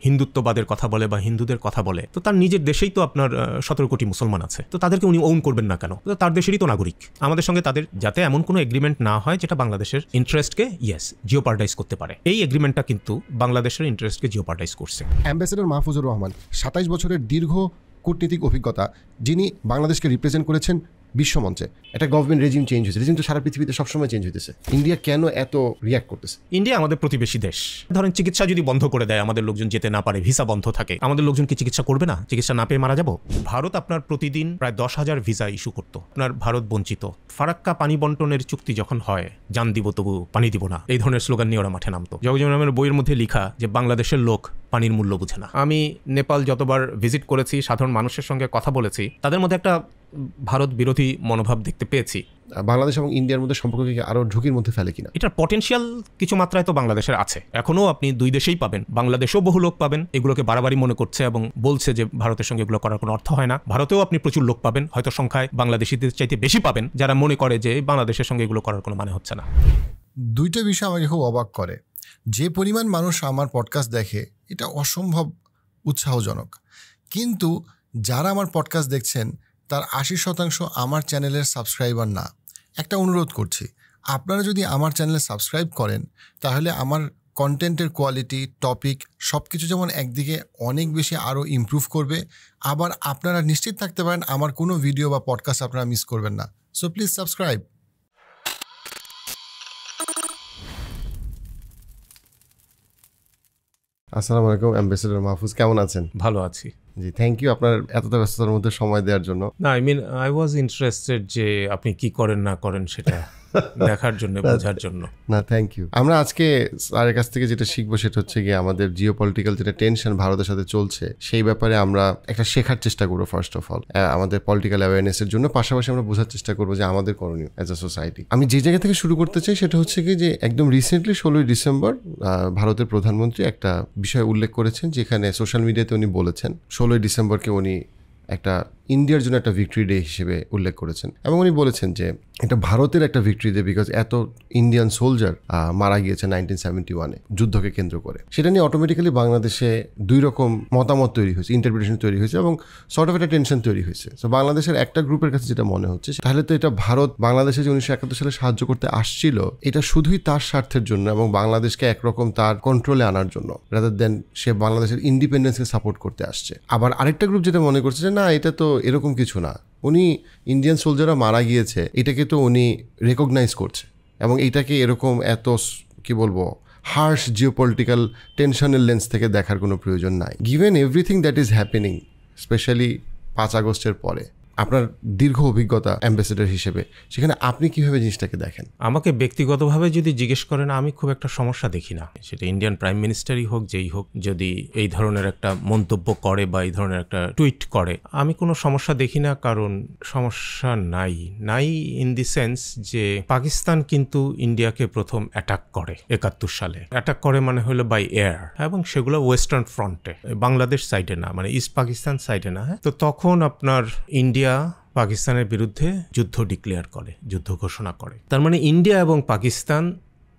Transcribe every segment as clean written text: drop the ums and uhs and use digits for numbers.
হিন্দুত্ববাদের কথা বলে বা হিন্দুদের কথা বলে, তো তার নিজের দেশেই তো আপনার 17 কোটি মুসলমান আছে, তো তাদেরকে উনি ওন করবেন না কেন? তো তার দেশেরই তো নাগরিক। আমাদের সঙ্গে তাদের যাতে এমন কোনো এগ্রিমেন্ট না হয় যেটা বাংলাদেশের ইন্টারেস্টকে জিওপার্টাইজ করতে পারে, এই এগ্রিমেন্টটা কিন্তু বাংলাদেশের ইন্টারেস্টকে জিওপার্টাইজ করছে। অ্যাম্বাসেডর মাহফুজুর রহমান 27 বছরের দীর্ঘ কূটনীতিক অভিজ্ঞতা, যিনি বাংলাদেশকে রিপ্রেজেন্ট করেছেন বিশ্বমঞ্চে। একটা গভর্নমেন্ট রেজিম চেঞ্জ হয়েছে, রেজিম তো সারা পৃথিবীতে সবসময় চেঞ্জ হইতেছে। ইন্ডিয়া কেন এত রিয়াক্ট করতেছে? ইন্ডিয়া আমাদের প্রতিবেশী দেশ। ধরেন চিকিৎসা যদি বন্ধ করে দেয়, আমাদের লোকজন যেতে না পারে, ভিসা বন্ধ থাকে, আমাদের লোকজন কি চিকিৎসা করবে না? চিকিৎসা না পেয়ে মারা যাব? ভারত আপনার প্রতিদিন প্রায় 10,000 ভিসা ইস্যু করতো, আপনার ভারত বঞ্চিত। ফারাক্কা পানি বন্টনের চুক্তি যখন হয়, জান দিব তবু পানি দিব না, এই ধরনের স্লোগান নিয়ে ওরা মাঠে নামতো। জগজীবনের বইয়ের মধ্যে লেখা যে বাংলাদেশের লোক পানির মূল্য বুঝে না। আমি নেপাল যতবার ভিজিট করেছি, সাধারণ মানুষের সঙ্গে কথা বলেছি, তাদের মধ্যে একটা ভারত বিরোধী মনোভাব দেখতে পেয়েছি। বাংলাদেশ এবং ইন্ডিয়ার মধ্যে সম্পর্ককে আরো ঝুঁকির মধ্যে ফেলে কিনা? এটার পটেনশিয়াল কিছু মাত্রায় তো বাংলাদেশের আছে, এখনো আপনি দুই দেশেই পাবেন, বাংলাদেশেও বহু লোক পাবেন এগুলোকে বাড়াবাড়ি মনে করছে এবং বলছে যে ভারতের সঙ্গে এগুলো করার কোনো অর্থ হয় না। ভারতেও আপনি প্রচুর লোক পাবেন, হয়তো সংখ্যায় বাংলাদেশিদের চাইতে বেশি পাবেন, যারা মনে করে যে বাংলাদেশের সঙ্গে এগুলো করার কোনো মানে হচ্ছে না। দুইটা বিষয় আমাকে খুব অবাক করে। যে পরিমাণ মানুষ আমার পডকাস্ট দেখে এটা অসম্ভব উৎসাহজনক, কিন্তু যারা আমার পডকাস্ট দেখছেন তার 80% আমার চ্যানেলের সাবস্ক্রাইবার না। একটা অনুরোধ করছি, আপনারা যদি আমার চ্যানেলে সাবস্ক্রাইব করেন তাহলে আমার কন্টেন্টের কোয়ালিটি, টপিক সব কিছু যেমন একদিকে অনেক বেশি আরও ইমপ্রুভ করবে, আবার আপনারা নিশ্চিত থাকতে পারেন আমার কোনো ভিডিও বা পডকাস্ট আপনারা মিস করবেন না। So please subscribe. আসসালামু আলাইকুম, অ্যাম্বাসেডর মাহফুজ, কেমন আছেন? ভালো আছি জি, থ্যাংক ইউ আপনার এতটা ব্যস্ততার মধ্যে সময় দেওয়ার জন্য। না, আই ওয়াজ ইন্টারেস্টেড যে আপনি কি করেন না করেন সেটা দেখার জন্য, বোঝার জন্য। না, থ্যাংক ইউ। আমরা আজকে স্যারের কাছ থেকে যেটা শিখবো সেটা হচ্ছে গিয়ে আমাদের জিওপলিটিক্যাল যেটা টেনশন ভারতের সাথে চলছে সেই ব্যাপারে আমরা একটা শেখার চেষ্টা করবো। ফার্স্ট অফ অল আমাদের পলিটিক্যাল অ্যাওয়ারনেসের জন্য, পাশাপাশি আমরা বোঝার চেষ্টা করবো যে আমাদের করণীয় অ্যাজ আ সোসাইটি। আমি যে জায়গা থেকে শুরু করতে চাই সেটা হচ্ছে কি যে একদম রিসেন্টলি 16ই ডিসেম্বর ভারতের প্রধানমন্ত্রী একটা বিষয় উল্লেখ করেছেন, যেখানে সোশ্যাল মিডিয়াতে উনি বলেছেন 16ই ডিসেম্বরকে উনি একটা ইন্ডিয়ার জন্য একটা ভিক্টরি ডে হিসেবে উল্লেখ করেছেন, এবং উনি বলেছেন যে এটা ভারতের একটা ভিক্টরি ডে বিকজ এত ইন্ডিয়ান সোলজার মারা গিয়েছে 1971-এ যুদ্ধকে কেন্দ্র করে। সেটা নিয়ে অটোমেটিক্যালি বাংলাদেশে দুই রকম মতামত তৈরি হয়েছে, ইন্টারপ্রিটেশন তৈরি হয়েছে এবং সর্ট অফ একটা টেনশন তৈরি হয়েছে। তো বাংলাদেশের একটা গ্রুপের কাছে যেটা মনে হচ্ছে তাহলে তো এটা ভারত বাংলাদেশে যে 1971 সালে সাহায্য করতে আসছিল এটা শুধুই তার স্বার্থের জন্য এবং বাংলাদেশকে একরকম তার কন্ট্রোলে আনার জন্য, রাদার দেন সে বাংলাদেশের ইন্ডিপেন্ডেন্সকে সাপোর্ট করতে আসছে। আবার আরেকটা গ্রুপ যেটা মনে করছে যে না, এটা তো এরকম কিছু না, উনি ইন্ডিয়ান সোলজাররা মারা গিয়েছে এটাকে তো উনি রেকগনাইজ করছে এবং এইটাকে এরকম এত কি বলবো হার্শ জিওপলিটিক্যাল টেনশনের লেন্স থেকে দেখার কোনো প্রয়োজন নাই, given everything that is happening specially 5 আগস্টের পরে। আপনার দীর্ঘ অভিজ্ঞতা অ্যাম্বাসেডর হিসেবে, সেখানে আপনি কিভাবে জিনিসটাকে দেখেন? আমাকে ব্যক্তিগতভাবে যদি জিজ্ঞেস করেন, আমি খুব একটা সমস্যা দেখি না। সেটা ইন্ডিয়ান প্রাইম মিনিস্টারই হোক, যেই হোক, যদি এই ধরনের একটা মন্তব্য করে বা এই ধরনের একটা টুইট করে, আমি কোনো সমস্যা দেখি না। কারণ সমস্যা নাই ইন দি সেন্স যে পাকিস্তান কিন্তু ইন্ডিয়াকে প্রথম অ্যাটাক করে 71 সালে। অ্যাটাক করে মানে হলো বাই এয়ার, এবং সেগুলো ওয়েস্টার্ন ফ্রন্টে, বাংলাদেশ সাইডে না, মানে ইস্ট পাকিস্তান সাইডে না। তো তখন আপনার ইন্ডিয়া পাকিস্তানের বিরুদ্ধে যুদ্ধ ডিক্লেয়ার করে, যুদ্ধ ঘোষণা করে। তার মানে ইন্ডিয়া এবং Pakistan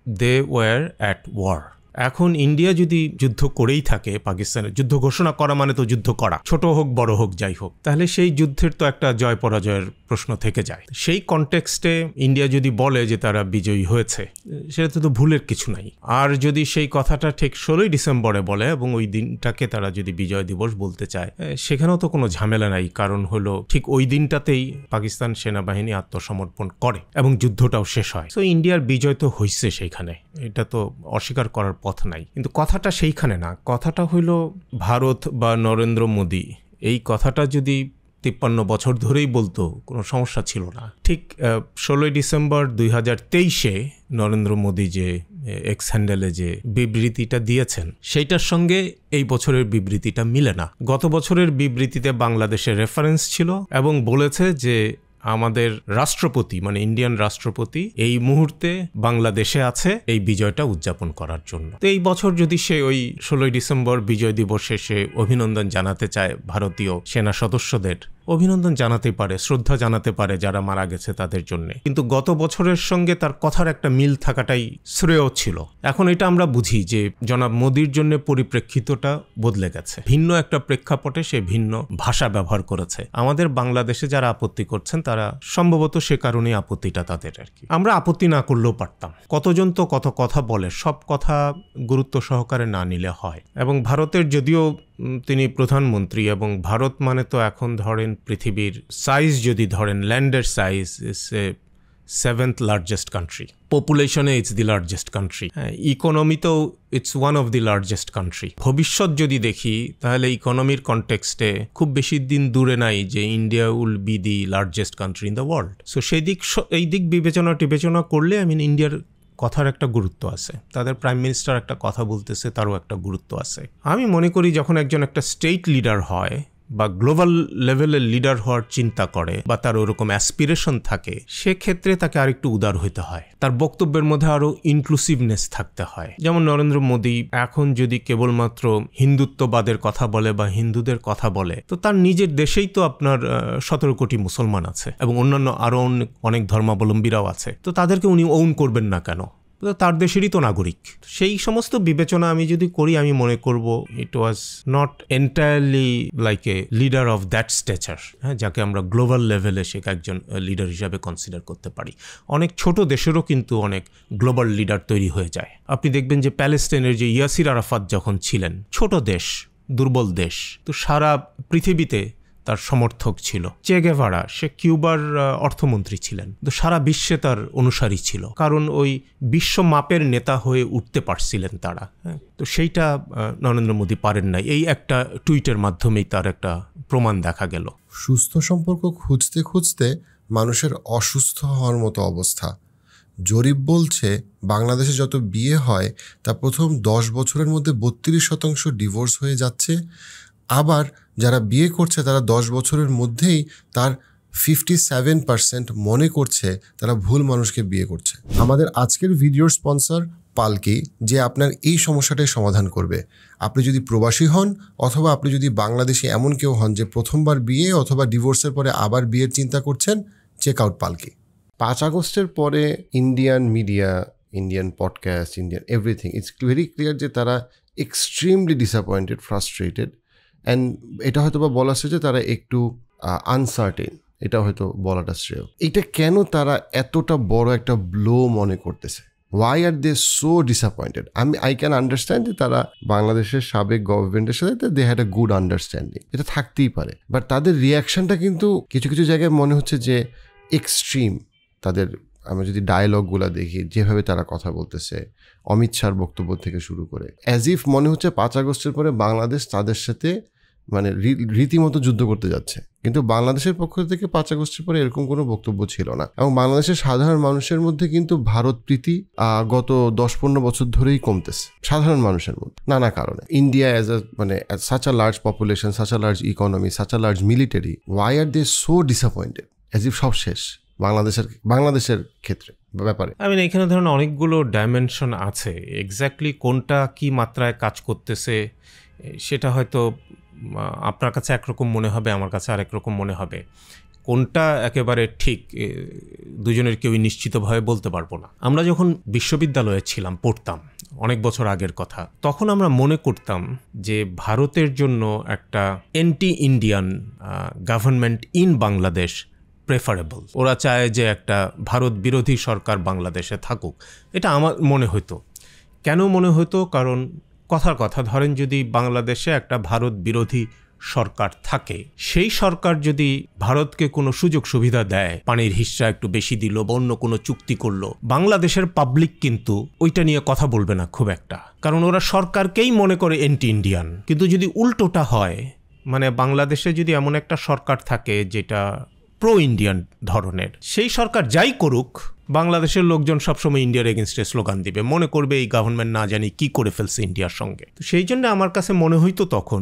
they were at war. এখন ইন্ডিয়া যদি যুদ্ধ করেই থাকে, পাকিস্তানের যুদ্ধ ঘোষণা করা মানে তো যুদ্ধ করা, ছোট হোক বড় হোক যাই হোক, তাহলে সেই যুদ্ধের তো একটা জয় পরাজয়ের প্রশ্ন থেকে যায়। সেই কনটেক্সটে ইন্ডিয়া যদি বলে যে তারা বিজয়ী হয়েছে, সেটা তো ভুলের কিছু নাই। আর যদি সেই কথাটা ঠিক 16ই ডিসেম্বরে বলে এবং ওই দিনটাকে তারা যদি বিজয় দিবস বলতে চায়, সেখানেও তো কোনো ঝামেলা নাই। কারণ হলো ঠিক ওই দিনটাতেই পাকিস্তান সেনাবাহিনী আত্মসমর্পণ করে এবং যুদ্ধটাও শেষ হয়। তো ইন্ডিয়ার বিজয় তো হয়েছে সেইখানে, এটা তো অস্বীকার করার পথ নাই। কিন্তু কথাটা সেইখানে না, কথাটা হইল ভারত বা নরেন্দ্র মোদী এই কথাটা যদি 53 বছর ধরেই বলতো, কোনো সমস্যা ছিল না। ঠিক 16ই ডিসেম্বর 2023-এ নরেন্দ্র মোদী যে এক্স হ্যান্ডেলে যে বিবৃতিটা দিয়েছেন, সেইটার সঙ্গে এই বছরের বিবৃতিটা মিলে না। গত বছরের বিবৃতিতে বাংলাদেশের রেফারেন্স ছিল এবং বলেছে যে আমাদের রাষ্ট্রপতি মানে ইন্ডিয়ান রাষ্ট্রপতি এই মুহূর্তে বাংলাদেশে আছে এই বিজয়টা উদযাপন করার জন্য। তো এই বছর যদি সে ওই 16ই ডিসেম্বর বিজয় দিবসে সে অভিনন্দন জানাতে চায় ভারতীয় সেনা সদস্যদের, অভিনন্দন জানাতে পারে, শ্রদ্ধা জানাতে পারে যারা মারা গেছে তাদের জন্য, কিন্তু গত বছরের সঙ্গে তার কথার একটা মিল থাকাটাই শ্রেয় ছিল। এখন এটা আমরা বুঝি যে জনাব মোদির জন্য পরিপ্রেক্ষিতটা বদলে গেছে, ভিন্ন একটা প্রেক্ষাপটে সে ভিন্ন ভাষা ব্যবহার করেছে। আমাদের বাংলাদেশে যারা আপত্তি করছেন তারা সম্ভবত সে কারণেই আপত্তিটা তাদের আর কি। আমরা আপত্তি না করলেও পারতাম। কতজন তো কত কথা বলে, সব কথা গুরুত্ব সহকারে না নিলে হয়। এবং ভারতের যদিও তিনি প্রধানমন্ত্রী, এবং ভারত মানে তো এখন ধরেন পৃথিবীর সাইজ যদি ধরেন, ল্যান্ডের size is a 7th largest country, পপুলেশনে ইটস দি লার্জেস্ট কান্ট্রি, ইকোনমিতেও it's one of the largest country. ভবিষ্যৎ যদি দেখি তাহলে ইকোনমির কনটেক্সটে খুব বেশি দিন দূরে নাই যে India will be the largest country in the world. So এই দিক বিবেচনা করলে ইন্ডিয়ার কথার একটা গুরুত্ব আছে, তাদের প্রাইম মিনিস্টার একটা কথা বলতেছে তারও একটা গুরুত্ব আছে। আমি মনে করি যখন একজন একটা স্টেট লিডার হয় বা গ্লোবাল লেভেলের লিডার হওয়ার চিন্তা করে বা তার ওরকম অ্যাসপিরেশন থাকে, সেক্ষেত্রে তাকে আরেকটু উদার হইতে হয়, তার বক্তব্যের মধ্যে আরো ইনক্লুসিভনেস থাকতে হয়। যেমন নরেন্দ্র মোদী এখন যদি কেবলমাত্র হিন্দুত্ববাদের কথা বলে বা হিন্দুদের কথা বলে, তো তার নিজের দেশেই তো আপনার 17 কোটি মুসলমান আছে এবং অন্যান্য আরো অনেক ধর্মাবলম্বীরাও আছে, তো তাদেরকে উনি ওন করবেন না কেন? তার দেশেরই তো নাগরিক। সেই সমস্ত বিবেচনা আমি যদি করি, আমি মনে করব it was not entirely like a leader of that stature, হ্যাঁ, যাকে আমরা গ্লোবাল লেভেলে সে একজন লিডার হিসাবে কনসিডার করতে পারি। অনেক ছোট দেশেরও কিন্তু অনেক গ্লোবাল লিডার তৈরি হয়ে যায়। আপনি দেখবেন যে প্যালেস্টাইনের যে ইয়াসির আরাফাত যখন ছিলেন, ছোট দেশ, দুর্বল দেশ, তো সারা পৃথিবীতে তার সমর্থক ছিল। চে গেভারা, সে কিউবার অর্থমন্ত্রী ছিলেন, তো সারা বিশ্বে তার অনুসারী ছিল, কারণ ওই বিশ্ব মাপের নেতা হয়ে উঠতে পারছিলেন তারা। হ্যাঁ, তো সেইটা নরেন্দ্র মোদী পারেন নাই। এই একটা টুইটের মাধ্যমেই তার একটা প্রমাণ দেখা গেল। সুস্থ সম্পর্ক খুঁজতে খুঁজতে মানুষের অসুস্থ হওয়ার মতো অবস্থা। জরিপ বলছে বাংলাদেশে যত বিয়ে হয় তা প্রথম 10 বছরের মধ্যে 32% ডিভোর্স হয়ে যাচ্ছে। আবার যারা বিয়ে করছে তারা 10 বছরের মধ্যেই তার 57% মনে করছে তারা ভুল মানুষকে বিয়ে করছে। আমাদের আজকের ভিডিওর স্পন্সর পালকি, যে আপনার এই সমস্যাটাই সমাধান করবে। আপনি যদি প্রবাসী হন অথবা আপনি যদি বাংলাদেশি এমন কেউ হন যে প্রথমবার বিয়ে অথবা ডিভোর্সের পরে আবার বিয়ের চিন্তা করছেন, চেক আউট পালকি। 5 আগস্টের পরে Indian media, Indian podcast, Indian everything, it's very clear যে তারা এক্সট্রিমলি ডিসঅ্যাপয়েন্টেড, ফ্রাস্ট্রেটেড, অ্যান্ড এটা হয়তো বা বলা যে তারা একটু আনসার্টেন, এটা হয়তো বলাটা শ্রেয়। এটা কেন তারা এতটা বড় একটা ব্লো মনে করতেছে? Why are they so disappointed? I can understand যে তারা বাংলাদেশের সাবেক গভর্নমেন্টের সাথে they had a good understanding, এটা থাকতেই পারে, বাট তাদের রিয়াকশনটা কিন্তু কিছু কিছু জায়গায় মনে হচ্ছে যে এক্সট্রিম। তাদের আমরা যদি ডায়লগগুলো দেখি, যেভাবে তারা কথা বলতেছে, অমিত শাহর বক্তব্য থেকে শুরু করে, অ্যাজ ইফ মনে হচ্ছে 5 আগস্টের পরে বাংলাদেশ তাদের সাথে রীতিমতো যুদ্ধ করতে যাচ্ছে। কিন্তু বাংলাদেশের পক্ষ থেকে 5 আগস্টের পরে এরকম কোনো বক্তব্য ছিল না। এবং বাংলাদেশের সাধারণ মানুষের মধ্যে কিন্তু ভারত প্রীতি গত 10-15 বছর ধরেই কমতেছে সাধারণ মানুষের মধ্যে, নানা কারণে। India as such a large population, such a large economy, such a large military, why are they so disappointed? As if সব শেষ বাংলাদেশের ক্ষেত্রে ব্যাপারে। এখানে ধরুন অনেকগুলো ডাইমেনশন আছে। এক্স্যাক্টলি কোনটা কি মাত্রায় কাজ করতেছে সেটা হয়তো আপনার কাছে একরকম মনে হবে, আমার কাছে আরেক রকম মনে হবে। কোনটা একেবারে ঠিক দুজনের কেউই নিশ্চিতভাবে বলতে পারবো না। আমরা যখন বিশ্ববিদ্যালয়ে ছিলাম, পড়তাম, অনেক বছর আগের কথা, তখন আমরা মনে করতাম যে ভারতের জন্য একটা anti Indian government in Bangladesh preferable. ওরা চায় যে একটা ভারত বিরোধী সরকার বাংলাদেশে থাকুক। এটা আমার মনে হতো। কেন মনে হতো? কারণ কথার কথা, ধরেন যদি বাংলাদেশে একটা ভারত বিরোধী সরকার থাকে, সেই সরকার যদি ভারতকে কোনো সুযোগ সুবিধা দেয়, পানির হিস্সা একটু বেশি দিল বা অন্য কোনো চুক্তি করলো, বাংলাদেশের পাবলিক কিন্তু ওইটা নিয়ে কথা বলবে না খুব একটা, কারণ ওরা সরকারকেই মনে করে অ্যান্টি ইন্ডিয়ান। কিন্তু যদি উল্টোটা হয়, বাংলাদেশে যদি এমন একটা সরকার থাকে যেটা প্রো ইন্ডিয়ান ধরনের, সেই সরকার যাই করুক, বাংলাদেশের লোকজন সবসময় ইন্ডিয়ার এগেনস্টে স্লোগান দিবে, মনে করবে এই গভর্নমেন্ট না জানি কি করে ফেলছে ইন্ডিয়ার সঙ্গে। তো সেই জন্য আমার কাছে মনে হইতো তখন,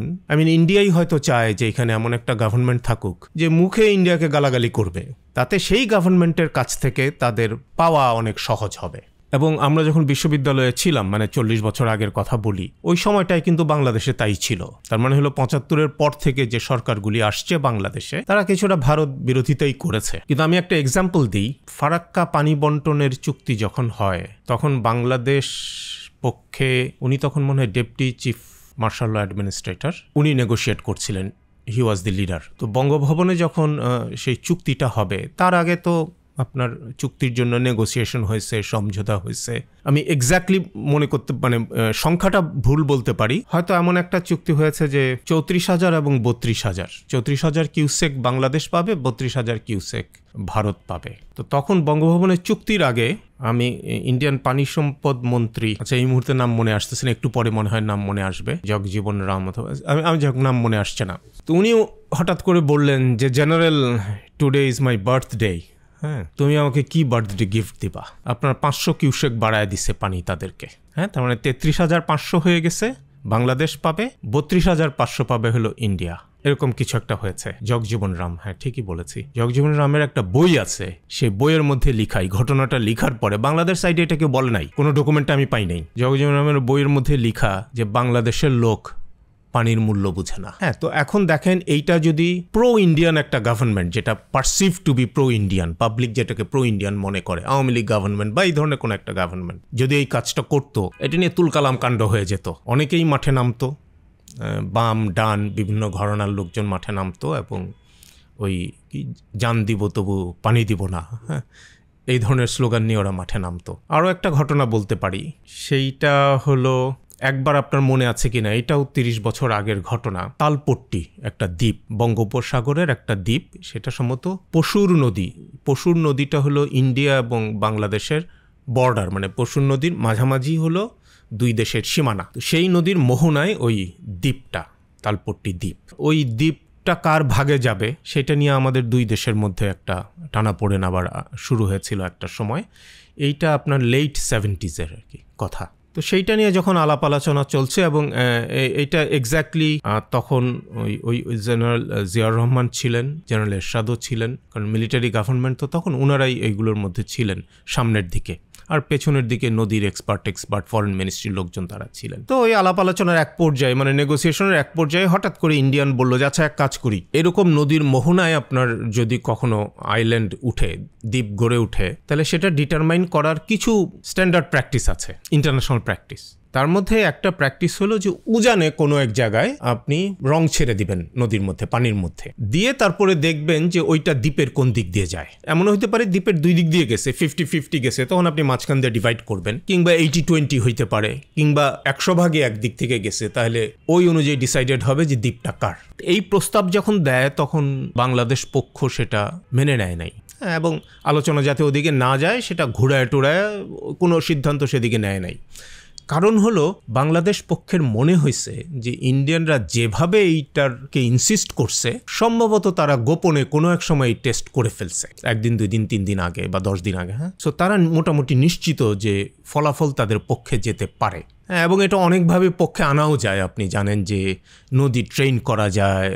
ইন্ডিয়াই হয়তো চায় যে এখানে এমন একটা গভর্নমেন্ট থাকুক যে মুখে ইন্ডিয়াকে গালাগালি করবে, তাতে সেই গভর্নমেন্টের কাছ থেকে তাদের পাওয়া অনেক সহজ হবে। এবং আমরা যখন বিশ্ববিদ্যালয়ে ছিলাম, মানে 40 বছর আগের কথা বলি, ওই সময়টাই কিন্তু বাংলাদেশে তাই ছিল। তার মানে হলো 75-এর পর থেকে যে সরকারগুলি আসছে বাংলাদেশে, তারা কিছুটা ভারত বিরোধিতাই করেছে। কিন্তু আমি একটা এক্সাম্পল দিই, ফারাক্কা পানি বন্টনের চুক্তি যখন হয়, তখন বাংলাদেশ পক্ষে উনি তখন মনে হয় deputy chief martial law administrator, উনি নেগোশিয়েট করছিলেন, হি ওয়াজ দি লিডার। তো বঙ্গভবনে যখন সেই চুক্তিটা হবে, তার আগে তো আপনার চুক্তির জন্য নেগোসিয়েশন হয়েছে, সমঝোতা হয়েছে। আমি এক্স্যাক্টলি মনে করতে, মানে সংখ্যাটা ভুল বলতে পারি, হয়তো এমন একটা চুক্তি হয়েছে যে 34,000 এবং 32,000, 34,000 কিউসেক বাংলাদেশ পাবে, 32,000 কিউসেক ভারত পাবে। তো তখন বঙ্গভবনের চুক্তির আগে আমি ইন্ডিয়ান পানি সম্পদ মন্ত্রী, আচ্ছা এই মুহূর্তে নাম মনে আসতেছে না, একটু পরে মনে হয় নাম মনে আসবে, জগজীবন রাম অথবা আমি নাম মনে আসছে না। তো উনিও হঠাৎ করে বললেন যে general, today is my birthday, হ্যাঁ তুমি আমাকে কি বার্থডে গিফট দিবা? আপনার 500 কিউসেক বাড়ায় দিচ্ছে পানি তাদেরকে, হ্যাঁ তার মানে 33,500 হয়ে গেছে বাংলাদেশ পাবে, 32,500 পাবে হলো ইন্ডিয়া, এরকম কিছু একটা হয়েছে। জগজীবন রাম, হ্যাঁ ঠিকই বলেছি, জগজীবন রামের একটা বই আছে, সেই বইয়ের মধ্যে লিখা, এই ঘটনাটা লিখার পরে বাংলাদেশ সাইডে এটা কেউ বলে নাই, কোনো ডকুমেন্টে আমি পাই নাই। জগজীবন রামের বইয়ের মধ্যে লিখা যে বাংলাদেশের লোক পানির মূল্য বুঝে না। হ্যাঁ, তো এখন দেখেন এইটা যদি প্রো ইন্ডিয়ান একটা গভর্নমেন্ট, যেটা perceive to be pro Indian, public যেটাকে প্রো ইন্ডিয়ান মনে করে, আওয়ামী লীগ গভর্নমেন্ট বা এই ধরনের কোনো একটা গভর্নমেন্ট যদি এই কাজটা করতো, এটা নিয়ে তুলকালাম কাণ্ড হয়ে যেত, অনেকেই মাঠে নামতো, বাম ডান বিভিন্ন ঘরানার লোকজন মাঠে নামতো এবং ওই জান দিব তবু পানি দিব না, হ্যাঁ এই ধরনের স্লোগান নিয়ে ওরা মাঠে নামতো। আরও একটা ঘটনা বলতে পারি, সেইটা হলো একবার আপনার মনে আছে কিনা, এটাও 30 বছর আগের ঘটনা, তালপট্টি একটা দ্বীপ, বঙ্গোপসাগরের একটা দ্বীপ, সেটা সম্ভবত পশুর নদী। পশুর নদীটা হলো ইন্ডিয়া এবং বাংলাদেশের বর্ডার, মানে পশুর নদীর মাঝামাঝি হলো দুই দেশের সীমানা। তো সেই নদীর মোহনায় ওই দ্বীপটা, তালপট্টি দ্বীপ, ওই দ্বীপটা কার ভাগে যাবে সেটা নিয়ে আমাদের দুই দেশের মধ্যে একটা টানাপোড়েন আবার শুরু হয়েছিল একটা সময়। এইটা আপনার লেট 70s-এর আর কি কথা। তো সেইটা নিয়ে যখন আলাপ আলোচনা চলছে এবং এইটা এক্স্যাক্টলি তখন ওই জেনারেল জিয়াউর রহমান ছিলেন, জেনারেল এরশাদও ছিলেন, কারণ মিলিটারি গভর্নমেন্ট তো তখন ওনারাই এইগুলোর মধ্যে ছিলেন সামনের দিকে, আর পেছনের দিকে নদীর এক্সপার্ট ফরেন মিনিস্ট্রির লোকজন তারা ছিলেন। তো ওই আলাপ আলোচনার এক পর্যায়ে, মানে নেগোসিয়েশনের এক পর্যায়ে হঠাৎ করে ইন্ডিয়ান বলল যে আচ্ছা এক কাজ করি, এরকম নদীর মোহনায় আপনার যদি কখনো আইল্যান্ড উঠে, দ্বীপ গড়ে উঠে, তাহলে সেটা ডিটারমাইন করার কিছু স্ট্যান্ডার্ড প্র্যাকটিস আছে, ইন্টারন্যাশনাল প্র্যাকটিস। তার মধ্যে একটা প্র্যাকটিস হলো যে উজানে কোনো এক জায়গায় আপনি রং ছেড়ে দিবেন নদীর মধ্যে, পানির মধ্যে দিয়ে, তারপরে দেখবেন যে ওইটা দ্বীপের কোন দিক দিয়ে যায়। এমন হতে পারে দ্বীপের দুই দিক দিয়ে গেছে, 50-50 গেছে, তখন আপনি মাঝখান দিয়ে ডিভাইড করবেন, কিংবা 80-20 হইতে পারে, কিংবা 100 ভাগে একদিক থেকে গেছে, তাহলে ওই অনুযায়ী ডিসাইডেড হবে যে দ্বীপটা কার। এই প্রস্তাব যখন দেয় তখন বাংলাদেশ পক্ষ সেটা মেনে নেয় নাই, এবং আলোচনা যাতে ওদিকে না যায় সেটা ঘুরায় টুরায় কোনো সিদ্ধান্ত সেদিকে নেয় নাই। কারণ হলো বাংলাদেশ পক্ষের মনে হয়েছে যে ইন্ডিয়ানরা যেভাবে এইটারকে ইনসিস্ট করছে, সম্ভবত তারা গোপনে কোনো এক সময় টেস্ট করে ফেলছে, 1 দিন 2 দিন 3 দিন আগে বা 10 দিন আগে। হ্যাঁ, সো তারা মোটামুটি নিশ্চিত যে ফলাফল তাদের পক্ষে যেতে পারে। এবং এটা অনেকভাবে পক্ষে আনাও যায়, আপনি জানেন যে নদী ট্রেন করা যায়,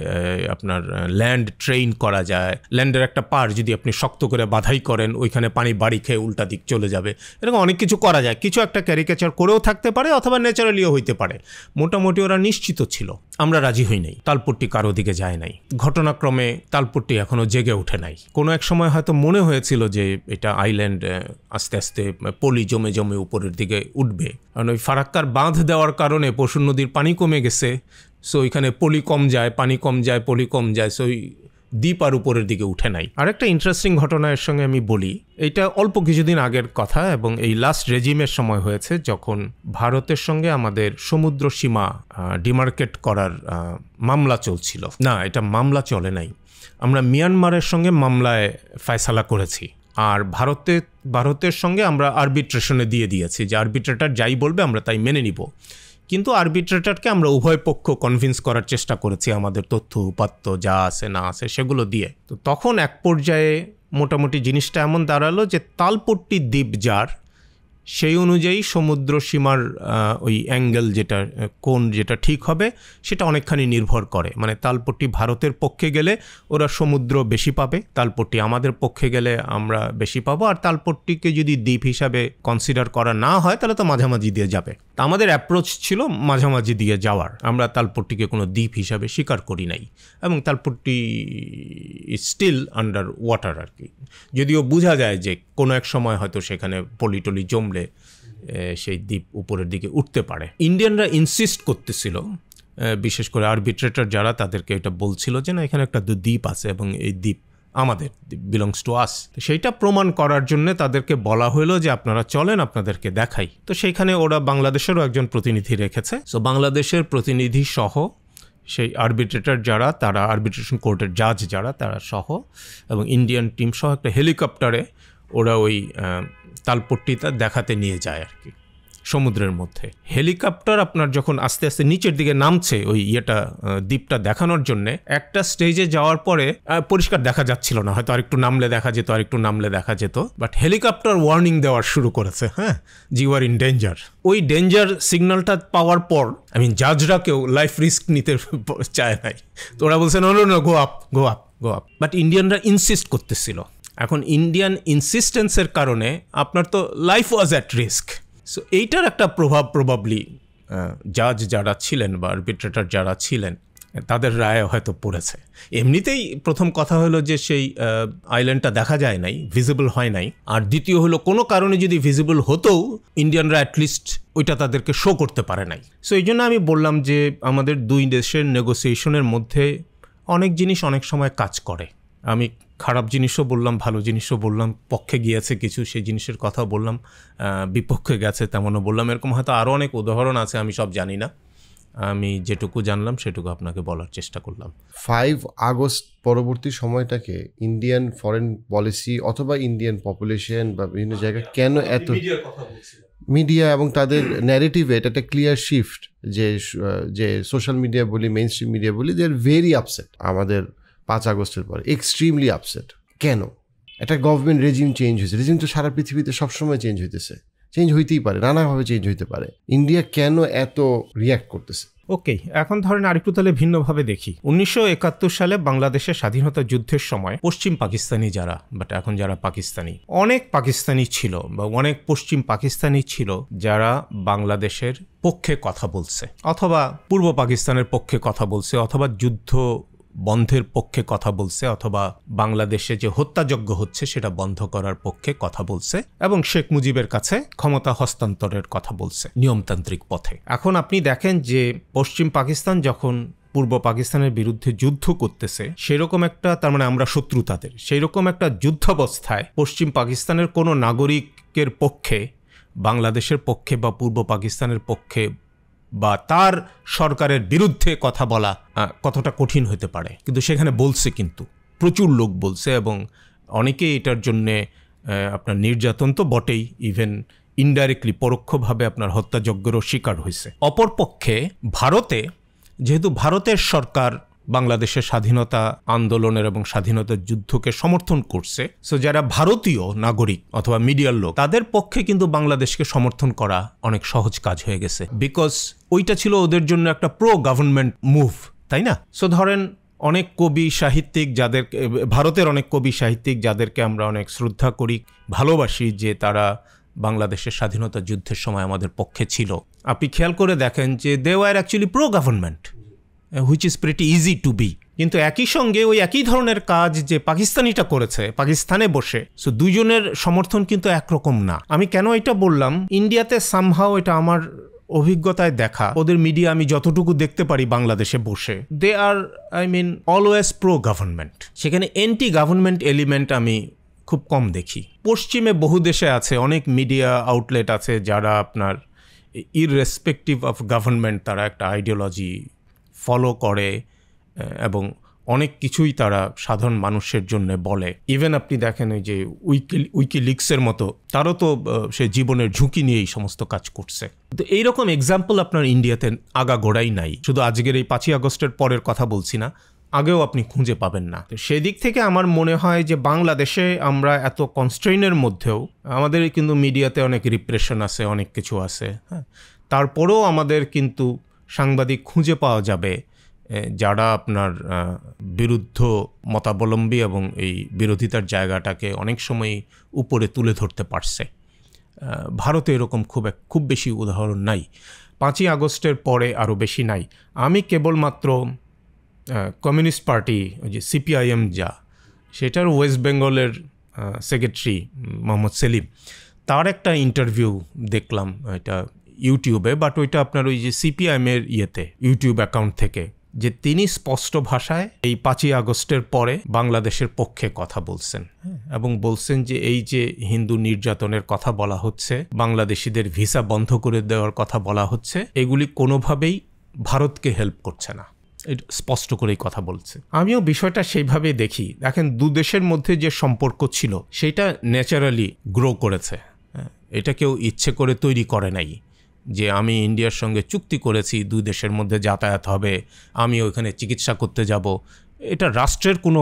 আপনার ল্যান্ড ট্রেন করা যায়, ল্যান্ডের একটা পার যদি আপনি শক্ত করে বাধাই করেন, ওইখানে পানি বাড়ি খেয়ে উল্টা দিক চলে যাবে, এরকম অনেক কিছু করা যায়। কিছু একটা ক্যারিকেচার করেও থাকতে পারে অথবা ন্যাচারালিও হইতে পারে। মোটামুটি ওরা নিশ্চিত ছিল, আমরা রাজি হই নাই, তালপট্টি কারো দিকে যায় নাই। ঘটনাক্রমে তালপট্টি এখনো জেগে ওঠে নাই। কোনো এক সময় হয়তো মনে হয়েছিল যে এটা আইল্যান্ড আস্তে আস্তে পলি জমে জমে উপরের দিকে উঠবে, কারণ ওই ফারাক্কার বাঁধ দেওয়ার কারণে পশুর নদীর পানি কমে গেছে, সো ওইখানে পলি কম যায়, পানি কম যায়, পলি কম যায়, সো ওই দ্বীপ আর উপরের দিকে উঠে নাই। আরেকটা ইন্টারেস্টিং ঘটনা এর সঙ্গে আমি বলি, এইটা অল্প কিছুদিন আগের কথা এবং এই লাস্ট রেজিমের সময় হয়েছে, যখন ভারতের সঙ্গে আমাদের সমুদ্র সীমা ডিমার্কেট করার মামলা চলছিল। না, এটা মামলা চলে নাই, আমরা মিয়ানমারের সঙ্গে মামলায় ফয়সালা করেছি, আর ভারতের সঙ্গে আমরা আরবিট্রেশনে দিয়ে দিয়েছি যে আরবিট্রেটর যাই বলবে আমরা তাই মেনে নিব। কিন্তু আরবিট্রেটরকে আমরা উভয় পক্ষ কনভিন্স করার চেষ্টা করেছি আমাদের তথ্য উপাত্ত যা আছে না আছে সেগুলো দিয়ে। তো তখন এক পর্যায়ে মোটামুটি জিনিসটা এমন দাঁড়ালো যে তালপট্টি দ্বীপ যার, সেই অনুযায়ী সমুদ্র সীমার ওই অ্যাঙ্গেল যেটা কোণ যেটা ঠিক হবে সেটা অনেকখানি নির্ভর করে। মানে তালপট্টি ভারতের পক্ষে গেলে ওরা সমুদ্র বেশি পাবে, তালপট্টি আমাদের পক্ষে গেলে আমরা বেশি পাবো, আর তালপট্টিকে যদি দ্বীপ হিসাবে কনসিডার করা না হয় তাহলে তো মাঝামাঝি দিয়ে যাবে। তা আমাদের অ্যাপ্রোচ ছিল মাঝামাঝি দিয়ে যাওয়ার, আমরা তালপট্টিকে কোনো দ্বীপ হিসাবে স্বীকার করি নাই, এবং Talpatti is still under water আর কি। যদিও বোঝা যায় যে কোনো এক সময় হয়তো সেখানে পলিটলি জমলে সেই দ্বীপ উপরের দিকে উঠতে পারে। ইন্ডিয়ানরা ইনসিস্ট করতেছিল, বিশেষ করে আরবিট্রেটর যারা, তাদেরকে এটা বলছিল যে না, এখানে একটা দ্বীপ আছে এবং এই দ্বীপ আমাদের, বিলংস টু আস। তো সেইটা প্রমাণ করার জন্য তাদেরকে বলা হলো যে আপনারা চলেন, আপনাদেরকে দেখাই। তো সেইখানে ওরা বাংলাদেশেরও একজন প্রতিনিধি রেখেছে। সো বাংলাদেশের প্রতিনিধি সহ সেই আরবিট্রেটর যারা, তারা আরবিট্রেশন কোর্টের জাজ যারা, তারা সহ এবং ইন্ডিয়ান টিম সহ একটা হেলিকপ্টারে ওরা ওই তালপট্টিটা দেখাতে নিয়ে যায় আর কি, সমুদ্রের মধ্যে। হেলিকপ্টার আপনার যখন আস্তে আস্তে নিচের দিকে নামছে ওই দ্বীপটা দেখানোর জন্য, একটা স্টেজে যাওয়ার পরে পরিষ্কার দেখা যাচ্ছিল না, হয়তো আরেকটু নামলে দেখা যেত, আরেকটু নামলে দেখা যেত, বাট হেলিকপ্টার ওয়ার্নিং দেওয়ার শুরু করেছে, হ্যাঁ, ইউ আর ইন ডেঞ্জার। ওই ডেঞ্জার সিগন্যালটা পাওয়ার পর জাজরা কেউ লাইফ রিস্ক নিতে চায় নাই, তো ওরা বলছে no no no, go up go up go up. But ইন্ডিয়ানরা ইনসিস্ট করতেছিল। এখন ইন্ডিয়ান ইনসিস্টেন্সের কারণে আপনার তো life was at risk. So এইটার একটা প্রভাব প্রবাবলি জাজ যারা ছিলেন বা আরবিট্রেটর যারা ছিলেন তাদের রায়ে হয়তো পড়েছে। এমনিতেই প্রথম কথা হলো যে সেই আইল্যান্ডটা দেখা যায় নাই, ভিজিবল হয় নাই। আর দ্বিতীয় হলো কোনো কারণে যদি ভিজিবল হতেও ইন্ডিয়ানরা অ্যাটলিস্ট ওইটা তাদেরকে শো করতে পারে নাই। সো এই জন্য আমি বললাম যে আমাদের দুই দেশের নেগোসিয়েশনের মধ্যে অনেক জিনিস অনেক সময় কাজ করে। আমি খারাপ জিনিসও বললাম, ভালো জিনিসও বললাম, পক্ষে গিয়েছে কিছু সেই জিনিসের কথা বললাম, বিপক্ষে গেছে তেমনও বললাম। এরকম হয়তো আরও অনেক উদাহরণ আছে, আমি সব জানি না। আমি যেটুকু জানলাম সেটুকু আপনাকে বলার চেষ্টা করলাম। 5 আগস্ট পরবর্তী সময়টাকে ইন্ডিয়ান ফরেন পলিসি অথবা ইন্ডিয়ান পপুলেশন বা বিভিন্ন জায়গায় কেন এত মিডিয়া এবং তাদের ন্যারেটিভে এটা একটা ক্লিয়ার শিফট, যে সোশ্যাল মিডিয়া বলি, মেইন স্ট্রিম মিডিয়া বলি, দে আর ভেরি আপসেট আমাদের 5 আগস্টের পরে, এক্সট্রিমলি আপসেট। কেন? একটা গভর্নমেন্ট রেজিম চেঞ্জ হয়েছে, রেজিম তো সারা পৃথিবীতে সবসময় চেঞ্জ হইতেছে, চেঞ্জ হইতেই পারে, নানাভাবে চেঞ্জ হইতে পারে। ইন্ডিয়া কেন এত রিয়্যাক্ট করতেছে? ওকে, এখন ধরেন আরেকটু তাহলে ভিন্নভাবে দেখি। 1971 সালে বাংলাদেশের স্বাধীনতা যুদ্ধের সময় পশ্চিম পাকিস্তানি যারা, বাট এখন যারা পাকিস্তানি, অনেক পাকিস্তানি ছিল বা অনেক পশ্চিম পাকিস্তানি ছিল যারা বাংলাদেশের পক্ষে কথা বলছে, অথবা পূর্ব পাকিস্তানের পক্ষে কথা বলছে, অথবা যুদ্ধ বন্ধের পক্ষে কথা বলছে, অথবা বাংলাদেশে যে হত্যাযজ্ঞ হচ্ছে সেটা বন্ধ করার পক্ষে কথা বলছে, এবং শেখ মুজিবের কাছে ক্ষমতা হস্তান্তরের কথা বলছে নিয়মতান্ত্রিক পথে। এখন আপনি দেখেন যে পশ্চিম পাকিস্তান যখন পূর্ব পাকিস্তানের বিরুদ্ধে যুদ্ধ করতেছে, সেরকম একটা, তার মানে আমরা শত্রু তাদের, সেইরকম একটা যুদ্ধাবস্থায় পশ্চিম পাকিস্তানের কোনো নাগরিকের পক্ষে, বাংলাদেশের পক্ষে বা পূর্ব পাকিস্তানের পক্ষে বা তার সরকারের বিরুদ্ধে কথা বলা কতটা কঠিন হতে পারে। কিন্তু সেখানে বলছে, কিন্তু প্রচুর লোক বলছে, এবং অনেকেই এটার জন্যে আপনার নির্যাতন তো বটেই, ইভেন ইনডাইরেক্টলি পরোক্ষভাবে আপনার হত্যাযজ্ঞেরও শিকার হয়েছে। অপরপক্ষে ভারতে, যেহেতু ভারতের সরকার বাংলাদেশের স্বাধীনতা আন্দোলনের এবং স্বাধীনতার যুদ্ধকে সমর্থন করছে, সো যারা ভারতীয় নাগরিক অথবা মিডিয়ার লোক, তাদের পক্ষে কিন্তু বাংলাদেশকে সমর্থন করা অনেক সহজ কাজ হয়ে গেছে, বিকজ ওইটা ছিল ওদের জন্য একটা প্রো গভর্নমেন্ট মুভ, তাই না? সো ধরেন অনেক কবি সাহিত্যিক যাদের, ভারতের অনেক কবি সাহিত্যিক যাদেরকে আমরা অনেক শ্রদ্ধা করি, ভালোবাসি, যে তারা বাংলাদেশের স্বাধীনতা যুদ্ধের সময় আমাদের পক্ষে ছিল, আপনি খেয়াল করে দেখেন যে they were actually pro government, which is pretty easy to be. কিন্তু একই সঙ্গে ওই একই ধরনের কাজ যে পাকিস্তানিটা করেছে পাকিস্তানে বসে, সো দুজনের সমর্থন কিন্তু একরকম না। আমি কেন এটা বললাম, ইন্ডিয়াতে সামহাও, এটা আমার অভিজ্ঞতায় দেখা, ওদের মিডিয়া আমি যতটুকু দেখতে পারি বাংলাদেশে বসে, দে আর অলওয়েজ প্রো গভর্নমেন্ট, সেখানে এন্টি গভর্নমেন্ট এলিমেন্ট আমি খুব কম দেখি। পশ্চিমে বহু দেশে আছে, অনেক মিডিয়া আউটলেট আছে যারা আপনার ইররেসপেক্টিভ অফ গভর্নমেন্ট, তারা একটা আইডিওলজি ফলো করে এবং অনেক কিছুই তারা সাধারণ মানুষের জন্য বলে। ইভেন আপনি দেখেন ওই যে উইকিলিক্সের মতো, তারও তো সে জীবনের ঝুঁকি নিয়ে এই সমস্ত কাজ করছে। তো এইরকম এক্সাম্পল আপনার ইন্ডিয়াতে আগাগোড়াই নাই। শুধু আজকের এই 5ই আগস্টের পরের কথা বলছি না, আগেও আপনি খুঁজে পাবেন না। তো সেদিক থেকে আমার মনে হয় যে বাংলাদেশে আমরা এত কনস্ট্রেইনের মধ্যেও আমাদের কিন্তু মিডিয়াতে অনেক রিপ্রেশন আছে, অনেক কিছু আছে, হ্যাঁ, তারপরেও আমাদের কিন্তু সাংবাদিক খুঁজে পাওয়া যাবে যারা আপনার বিরুদ্ধ মতাবলম্বী এবং এই বিরোধিতার জায়গাটাকে অনেক সময় উপরে তুলে ধরতে পারছে। ভারতে এরকম খুব বেশি উদাহরণ নাই। 5ই আগস্টের পরে আরও বেশি নাই। আমি কেবলমাত্র কমিউনিস্ট পার্টি, ওই যে সিপিআইএম যা, সেটার ওয়েস্ট বেঙ্গলের সেক্রেটারি মোহাম্মদ সেলিম, তার একটা ইন্টারভিউ দেখলাম এটা ইউটিউবে, বাট ওইটা আপনার ওই যে সিপিআইএমের ইউটিউব অ্যাকাউন্ট থেকে, যে তিনি স্পষ্ট ভাষায় এই 5ই আগস্টের পরে বাংলাদেশের পক্ষে কথা বলছেন এবং বলছেন যে এই যে হিন্দু নির্যাতনের কথা বলা হচ্ছে, বাংলাদেশিদের ভিসা বন্ধ করে দেওয়ার কথা বলা হচ্ছে, এগুলি কোনোভাবেই ভারতকে হেল্প করছে না, স্পষ্ট করেই কথা বলছে। আমিও বিষয়টা সেইভাবেই দেখি। দেখেন, দু দেশের মধ্যে যে সম্পর্ক ছিল সেটা ন্যাচারালি গ্রো করেছে, এটা কেউ ইচ্ছে করে তৈরি করে নাই যে আমি ইন্ডিয়ার সঙ্গে চুক্তি করেছি 2 দেশের মধ্যে যাতায়াত হবে, আমি ওইখানে চিকিৎসা করতে যাব, এটা রাষ্ট্রের কোনো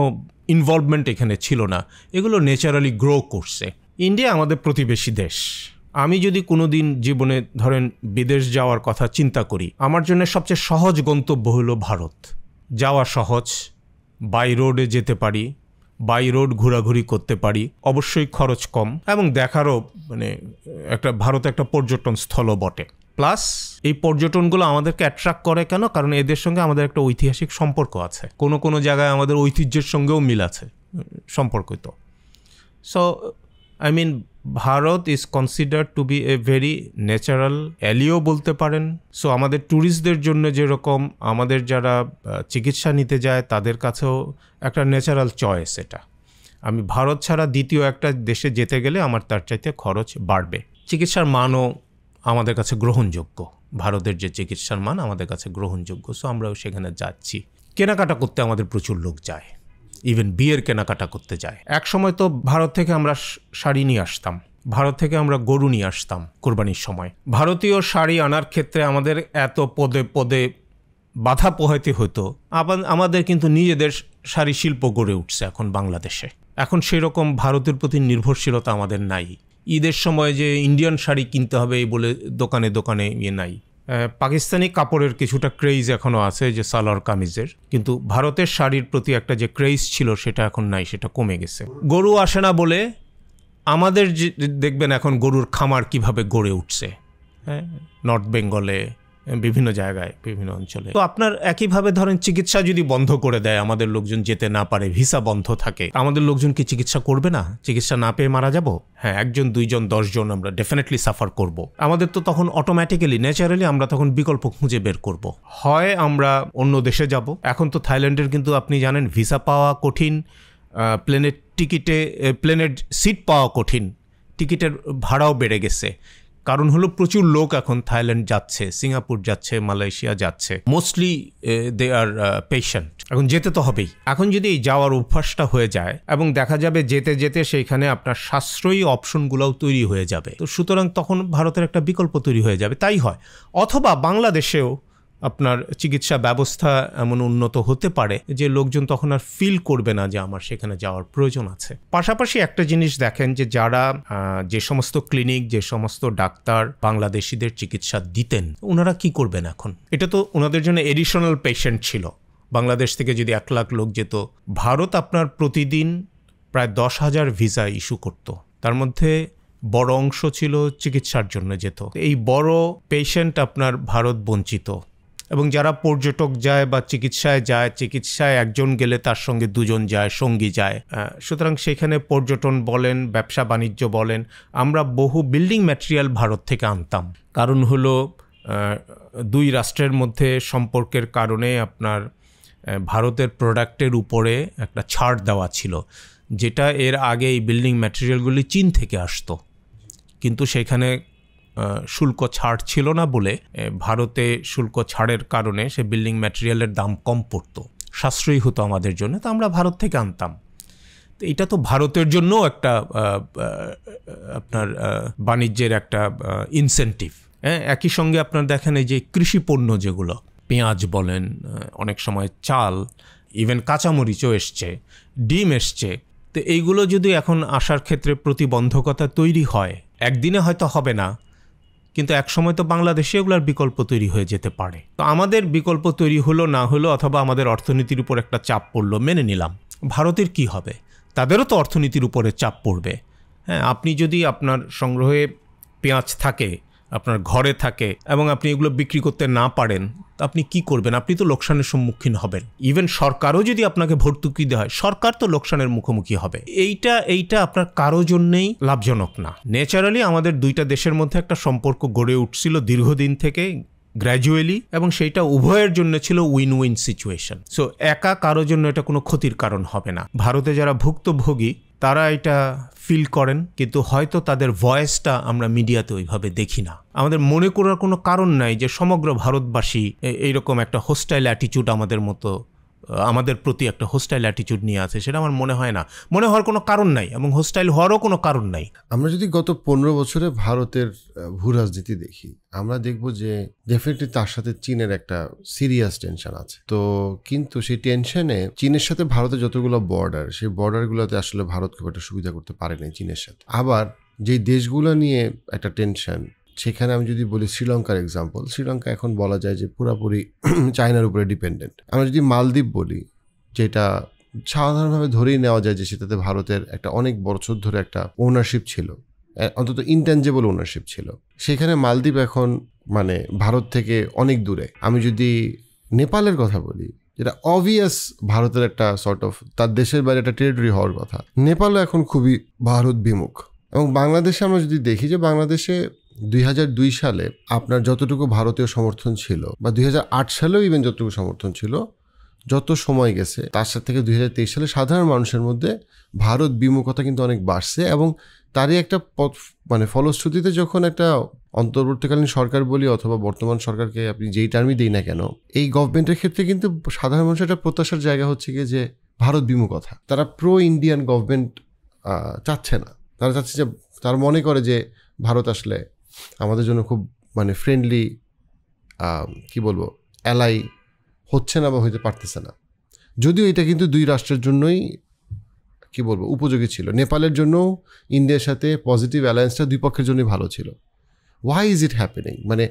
ইনভলভমেন্ট এখানে ছিল না, এগুলো ন্যাচারালি গ্রো করছে। ইন্ডিয়া আমাদের প্রতিবেশী দেশ। আমি যদি কোনো দিন জীবনে ধরেন বিদেশ যাওয়ার কথা চিন্তা করি, আমার জন্য সবচেয়ে সহজ গন্তব্য হলো ভারত। যাওয়া সহজ, বাই রোডে যেতে পারি, বাই রোড ঘোরাঘুরি করতে পারি, অবশ্যই খরচ কম এবং দেখারও ভারত একটা পর্যটন স্থলও বটে। প্লাস এই পর্যটনগুলো আমাদেরকে অ্যাট্রাক্ট করে কেন? কারণ এদের সঙ্গে আমাদের একটা ঐতিহাসিক সম্পর্ক আছে, কোনো জায়গায় আমাদের ঐতিহ্যের সঙ্গেও মিল আছে সম্পর্কিত। So I mean Bharat is considered to be a very natural অ্যালিও বলতে পারেন। সো আমাদের ট্যুরিস্টদের জন্য যেরকম, আমাদের যারা চিকিৎসা নিতে যায় তাদের কাছেও একটা ন্যাচারাল চয়েস এটা। আমি ভারত ছাড়া দ্বিতীয় একটা দেশে যেতে গেলে আমার তার চাইতে খরচ বাড়বে। চিকিৎসার মানও আমাদের কাছে গ্রহণযোগ্য, ভারতের যে চিকিৎসার মান আমাদের কাছে গ্রহণযোগ্য। সো আমরাও সেখানে যাচ্ছি। কেনাকাটা করতে আমাদের প্রচুর লোক যায়, ইভেন বিয়ের কেনাকাটা করতে যায়। এক সময় তো ভারত থেকে আমরা শাড়ি নিয়ে আসতাম, ভারত থেকে আমরা গরু নিয়ে আসতাম কোরবানির সময়। ভারতীয় শাড়ি আনার ক্ষেত্রে আমাদের এত পদে পদে বাধা পোহাইতে হতো। আবার আমাদের কিন্তু নিজেদের শাড়ি শিল্প গড়ে উঠছে এখন বাংলাদেশে। এখন সেরকম ভারতের প্রতি নির্ভরশীলতা আমাদের নাই। ঈদের সময় যে ইন্ডিয়ান শাড়ি কিনতে হবে এই বলে দোকানে দোকানে নাই। পাকিস্তানি কাপড়ের কিছুটা ক্রেজ এখনও আছে, যে সালোয়ার কামিজের, কিন্তু ভারতের শাড়ির প্রতি একটা যে ক্রেজ ছিল সেটা এখন নাই, সেটা কমে গেছে। গরু আসে না বলে আমাদের যে দেখবেন এখন গরুর খামার কিভাবে গড়ে উঠছে, হ্যাঁ, নর্থ বেঙ্গলে, বিভিন্ন জায়গায়, বিভিন্ন অঞ্চলে। তো আপনার একইভাবে ধরেন চিকিৎসা যদি বন্ধ করে দেয়, আমাদের লোকজন যেতে না পারে, ভিসা বন্ধ থাকে, আমাদের লোকজন কি চিকিৎসা করবে না? চিকিৎসা না পেয়ে মারা যাব? হ্যাঁ, 1 জন 2 জন 10 জন আমরা ডেফিনেটলি সাফার করব। আমাদের তো তখন অটোমেটিক্যালি ন্যাচারালি আমরা তখন বিকল্প খুঁজে বের করব। হয় আমরা অন্য দেশে যাব। এখন তো থাইল্যান্ডের কিন্তু আপনি জানেন ভিসা পাওয়া কঠিন, প্লেনের সিট পাওয়া কঠিন, টিকিটের ভাড়াও বেড়ে গেছে। কারণ হলো প্রচুর লোক এখন থাইল্যান্ড যাচ্ছে, সিঙ্গাপুর যাচ্ছে, মালয়েশিয়া যাচ্ছে, মোস্টলি দে আর পেশেন্ট। এখন যেতে তো হবেই। এখন যদি এই যাওয়ার অভ্যাসটা হয়ে যায় এবং দেখা যাবে যেতে যেতে সেইখানে আপনার সাশ্রয়ী অপশনগুলোও তৈরি হয়ে যাবে, তো সুতরাং তখন ভারতের একটা বিকল্প তৈরি হয়ে যাবে। তাই হয়। অথবা বাংলাদেশেও আপনার চিকিৎসা ব্যবস্থা এমন উন্নত হতে পারে যে লোকজন তখন আর ফিল করবে না যে আমার সেখানে যাওয়ার প্রয়োজন আছে। পাশাপাশি একটা জিনিস দেখেন, যে যারা যে সমস্ত ক্লিনিক, যে সমস্ত ডাক্তার বাংলাদেশিদের চিকিৎসা দিতেন, ওনারা কি করবেন এখন? এটা তো ওনাদের জন্য এডিশনাল পেশেন্ট ছিল। বাংলাদেশ থেকে যদি 1 লাখ লোক যেত, ভারত আপনার প্রতিদিন প্রায় 10,000 ভিসা ইস্যু করত। তার মধ্যে বড় অংশ ছিল চিকিৎসার জন্য যেত। এই বড় পেশেন্ট আপনার ভারত বঞ্চিত। এবং যারা পর্যটক যায় বা চিকিৎসায় যায়, চিকিৎসায় 1 জন গেলে তার সঙ্গে 2 জন যায়, সঙ্গী যায়। সুতরাং সেখানে পর্যটন বলেন, ব্যবসা বাণিজ্য বলেন, আমরা বহু বিল্ডিং ম্যাটেরিয়াল ভারত থেকে আনতাম। কারণ হলো 2 রাষ্ট্রের মধ্যে সম্পর্কের কারণে আপনার ভারতের প্রোডাক্টের উপরে একটা ছাড় দেওয়া ছিল, যেটা এর আগে এই বিল্ডিং ম্যাটেরিয়ালগুলি চীন থেকে আসতো, কিন্তু সেখানে শুল্ক ছাড় ছিল না বলে ভারতে শুল্ক ছাড়ের কারণে সে বিল্ডিং ম্যাটেরিয়ালের দাম কম পড়তো, সাশ্রয়ী হতো আমাদের জন্য, তো আমরা ভারত থেকে আনতাম। তো এটা তো ভারতের জন্য একটা আপনার বাণিজ্যের একটা ইনসেন্টিভ। হ্যাঁ, একই সঙ্গে আপনার দেখেন এই যে কৃষি পণ্য যেগুলো, পেঁয়াজ বলেন, অনেক সময় চাল, ইভেন কাঁচামরিচও এসছে, ডিম এসছে। তো এইগুলো যদি এখন আসার ক্ষেত্রে প্রতিবন্ধকতা তৈরি হয়, একদিনে হয়তো হবে না, কিন্তু একসময় তো বাংলাদেশে এগুলোর বিকল্প তৈরি হয়ে যেতে পারে। তো আমাদের বিকল্প তৈরি হলো না হলো, অথবা আমাদের অর্থনীতির উপর একটা চাপ পড়লো, মেনে নিলাম। ভারতের কি হবে? তাদেরও তো অর্থনীতির উপরে চাপ পড়বে। হ্যাঁ, আপনি যদি আপনার সংগ্রহে পেঁয়াজ থাকে, আপনার ঘরে থাকে, এবং আপনি এগুলো বিক্রি করতে না পারেন, আপনি কি করবেন? আপনি তো লোকসানের সম্মুখীন হবেন। ইভেন সরকারও যদি আপনাকে ভর্তুকি দেওয়া হয়, সরকার তো লোকসানের মুখোমুখি হবে। এইটা আপনার কারো জন্যেই লাভজনক না। ন্যাচারালি আমাদের দুইটা দেশের মধ্যে একটা সম্পর্ক গড়ে উঠছিল দীর্ঘদিন থেকে, গ্র্যাজুয়ালি, এবং সেইটা উভয়ের জন্য ছিল উইন উইন সিচুয়েশন। সো একা কারো জন্য এটা কোনো ক্ষতির কারণ হবে না। ভারতে যারা ভুক্তভোগী তারা এটা ফিল করেন, কিন্তু হয়তো তাদের ভয়েসটা আমরা মিডিয়াতে ওইভাবে দেখি না। আমাদের মনে করার কোনো কারণ নাই যে সমগ্র ভারতবাসী এইরকম একটা হোস্টাইল অ্যাটিচিউড আমাদের প্রতি একটা হোস্টাইল অ্যাটিচিউড নিয়ে আছে। সেটা আমার মনে হয় না, মনে হওয়ার কোনো কারণ নাই, এবং হোস্টাইল হওয়ারও কোনো কারণ নাই। আমরা যদি গত 15 বছরে ভারতের ভূ রাজনীতি দেখি, আমরা দেখব যে ডেফিনেটলি তার সাথে চীনের একটা সিরিয়াস টেনশন আছে। তো কিন্তু সেই টেনশনে চীনের সাথে ভারতের যতগুলো বর্ডার, সেই বর্ডারগুলোতে আসলে ভারত খুব একটা সুবিধা করতে পারে না চীনের সাথে। আবার যেই দেশগুলো নিয়ে একটা টেনশন, সেখানে আমি যদি বলি শ্রীলঙ্কার এক্সাম্পল, শ্রীলঙ্কা এখন বলা যায় যে পুরোপুরি চায়নার উপরে ডিপেন্ডেন্ট। আমরা যদি মালদ্বীপ বলি, যেটা সাধারণভাবে ধরেই নেওয়া যায় যে সেটাতে ভারতের একটা অনেক বছর ধরে একটা ওনারশিপ ছিল, অন্তত ইনট্যাঞ্জেবল ওনারশিপ ছিল, সেখানে মালদ্বীপ এখন মানে ভারত থেকে অনেক দূরে। আমি যদি নেপালের কথা বলি, যেটা অবভিয়াস ভারতের একটা সর্ট অফ তার দেশের বাইরে একটা টেরিটরি হওয়ার কথা, নেপালও এখন খুবই ভারত বিমুখ। এবং বাংলাদেশে আমরা যদি দেখি যে বাংলাদেশে 2002 সালে আপনার যতটুকু ভারতীয় সমর্থন ছিল, বা 2008 সালেও ইভেন যতটুকু সমর্থন ছিল, যত সময় গেছে তার সাথে থেকে 2023 সালে সাধারণ মানুষের মধ্যে ভারত বিমুখতা কিন্তু অনেক বাড়ছে। এবং তারই একটা মানে ফলশ্রুতিতে যখন একটা অন্তর্বর্তীকালীন সরকার বলি অথবা বর্তমান সরকারকে আপনি যেই টার্মই দিই না কেন, এই গভর্নমেন্টের ক্ষেত্রে কিন্তু সাধারণ মানুষের একটা প্রত্যাশার জায়গা হচ্ছে গিয়ে যে ভারত বিমুখতা। তারা প্রো ইন্ডিয়ান গভর্নমেন্ট চাচ্ছে না। তারা চাচ্ছে যে, তারা মনে করে যে ভারত আসলে আমাদের জন্য খুব মানে ফ্রেন্ডলি, কি বলবো, অ্যালাই হচ্ছে না বা হইতে পারতেছে না। যদিও এটা কিন্তু দুই রাষ্ট্রের জন্যই কি বলবো উপযোগী ছিল। নেপালের জন্য ইন্ডিয়ার সাথে পজিটিভ অ্যালায়েন্সটা দুই পক্ষের জন্যই ভালো ছিল। Why is it happening? মানে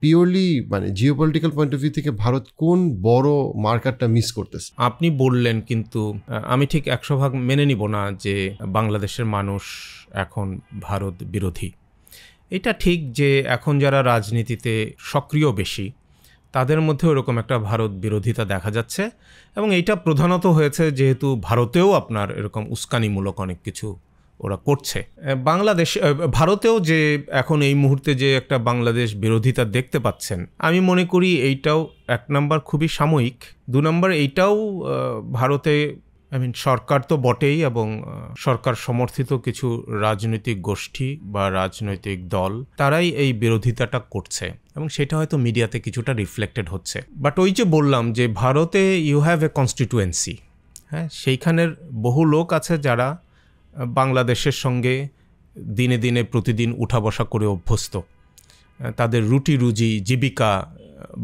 পিওরলি মানে জিওপলিটিক্যাল পয়েন্ট অফ ভিউ থেকে ভারত কোন বড় মার্কারটা মিস করতেছে? আপনি বললেন, কিন্তু আমি ঠিক 100% মেনে নিব না যে বাংলাদেশের মানুষ এখন ভারত বিরোধী। এটা ঠিক যে এখন যারা রাজনীতিতে সক্রিয় বেশি, তাদের মধ্যে ওরকম একটা ভারত বিরোধিতা দেখা যাচ্ছে। এবং এইটা প্রধানত হয়েছে যেহেতু ভারতেও আপনার এরকম উস্কানিমূলক অনেক কিছু ওরা করছে। ভারতেও যে এখন এই মুহূর্তে যে একটা বাংলাদেশ বিরোধিতা দেখতে পাচ্ছেন, আমি মনে করি এইটাও 1 নম্বর খুবই সাময়িক, 2 নম্বর এইটাও ভারতে সরকার তো বটেই, এবং সরকার সমর্থিত কিছু রাজনৈতিক গোষ্ঠী বা রাজনৈতিক দল, তারাই এই বিরোধিতাটা করছে, এবং সেটা হয়তো মিডিয়াতে কিছুটা রিফ্লেক্টেড হচ্ছে। বাট ওই যে বললাম যে ভারতে ইউ হ্যাভ এ কনস্টিটুয়েন্সি, হ্যাঁ, সেইখানের বহু লোক আছে যারা বাংলাদেশের সঙ্গে দিনে দিনে প্রতিদিন উঠা বসা করে অভ্যস্ত, তাদের রুটি রুজি জীবিকা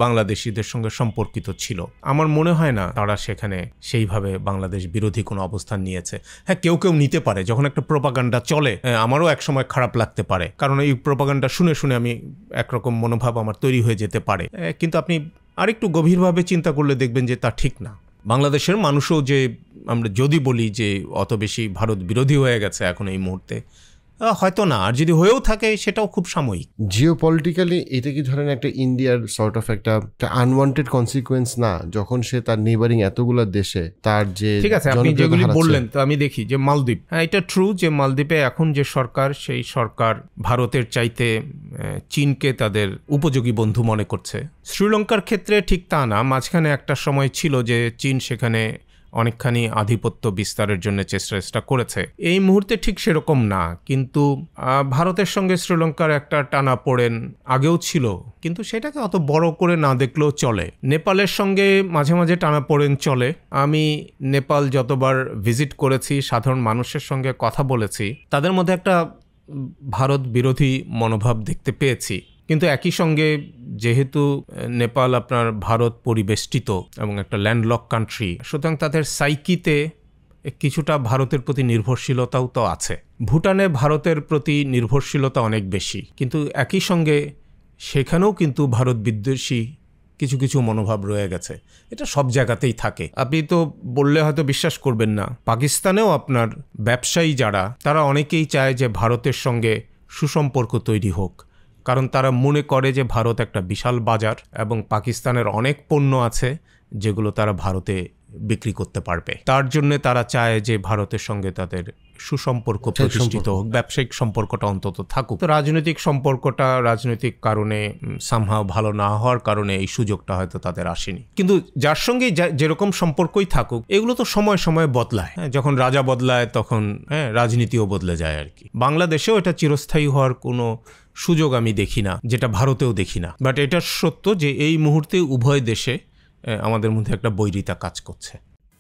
বাংলাদেশিদের সঙ্গে সম্পর্কিত ছিল। আমার মনে হয় না তারা সেখানে সেইভাবে বাংলাদেশ বিরোধী কোনো অবস্থান নিয়েছে। হ্যাঁ, কেউ কেউ নিতে পারে, যখন একটা প্রোপাগান্ডা চলে, আমারও একসময় খারাপ লাগতে পারে, কারণ এই প্রোপাগান্ডা শুনে শুনে আমি একরকম মনোভাব আমার তৈরি হয়ে যেতে পারে। কিন্তু আপনি আরেকটু গভীরভাবে চিন্তা করলে দেখবেন যে তা ঠিক না। বাংলাদেশের মানুষও যে আমরা যদি বলি যে অত বেশি ভারত বিরোধী হয়ে গেছে এখন এই মুহূর্তে, হয়তো না, আর যদি হয়েও থাকে সেটাও খুব সাময়িক। জিওপলিটিক্যালি এটা কি ধরেন একটা ইন্ডিয়ার সর্ট অফ একটা আনওয়ান্টেড কনসিকুয়েন্স না, যখন সে তার নেইবারিং এতগুলো দেশে তার যে, ঠিক আছে, আপনি যেগুলি বললেন, তো আমি দেখি যে মালদ্বীপ, হ্যাঁ এটা ট্রু যে মালদ্বীপে এখন যে সরকার, সেই সরকার ভারতের চাইতে চীনকে তাদের উপযোগী বন্ধু মনে করছে। শ্রীলঙ্কার ক্ষেত্রে ঠিক তা না, মাঝখানে একটা সময় ছিল যে চীন সেখানে অনেকখানি আধিপত্য বিস্তারের জন্য চেষ্টা করেছে। এই মুহূর্তে ঠিক সেরকম না, কিন্তু ভারতের সঙ্গে শ্রীলঙ্কার একটা টানাপোড়েন আগেও ছিল, কিন্তু সেটাকে অত বড় করে না দেখলেও চলে। নেপালের সঙ্গে মাঝে মাঝে টানাপোড়েন চলে। আমি নেপাল যতবার ভিজিট করেছি, সাধারণ মানুষের সঙ্গে কথা বলেছি, তাদের মধ্যে একটা ভারত বিরোধী মনোভাব দেখতে পেয়েছি। কিন্তু একই সঙ্গে যেহেতু নেপাল আপনার ভারত পরিবেষ্টিত এবং একটা ল্যান্ডলক কান্ট্রি, সুতরাং তাদের সাইকিতে কিছুটা ভারতের প্রতি নির্ভরশীলতাও তো আছে। ভুটানে ভারতের প্রতি নির্ভরশীলতা অনেক বেশি, কিন্তু একই সঙ্গে সেখানেও কিন্তু ভারত বিদ্বেষী কিছু কিছু মনোভাব রয়ে গেছে। এটা সব জায়গাতেই থাকে। আপনি তো বললে হয়তো বিশ্বাস করবেন না, পাকিস্তানেও আপনার ব্যবসায়ী যারা, তারা অনেকেই চায় যে ভারতের সঙ্গে সুসম্পর্ক তৈরি হোক, কারণ তারা মনে করে যে ভারত একটা বিশাল বাজার এবং পাকিস্তানের অনেক পণ্য আছে যেগুলো তারা ভারতে বিক্রি করতে পারবে। তার জন্য তারা চায় যে ভারতের সঙ্গে তাদের সুসম্পর্ক প্রতিষ্ঠিত হোক, ব্যবসায়িক সম্পর্কটা অন্তত থাকুক। তো রাজনৈতিক সম্পর্কটা রাজনৈতিক কারণে সামহাও ভালো না হওয়ার কারণে এই সুযোগটা হয়তো তাদের আসেনি। কিন্তু যার সঙ্গে যেরকম সম্পর্কই থাকুক, এগুলো তো সময় সময় বদলায়। যখন রাজা বদলায় তখন রাজনীতিও বদলে যায় আর কি। বাংলাদেশেও এটা চিরস্থায়ী হওয়ার কোনো সুযোগ আমি দেখি না, যেটা ভারতেও দেখি না। বাট এটা সত্য যে এই মুহূর্তে উভয় দেশে আমাদের মধ্যে একটা বৈরিতা কাজ করছে।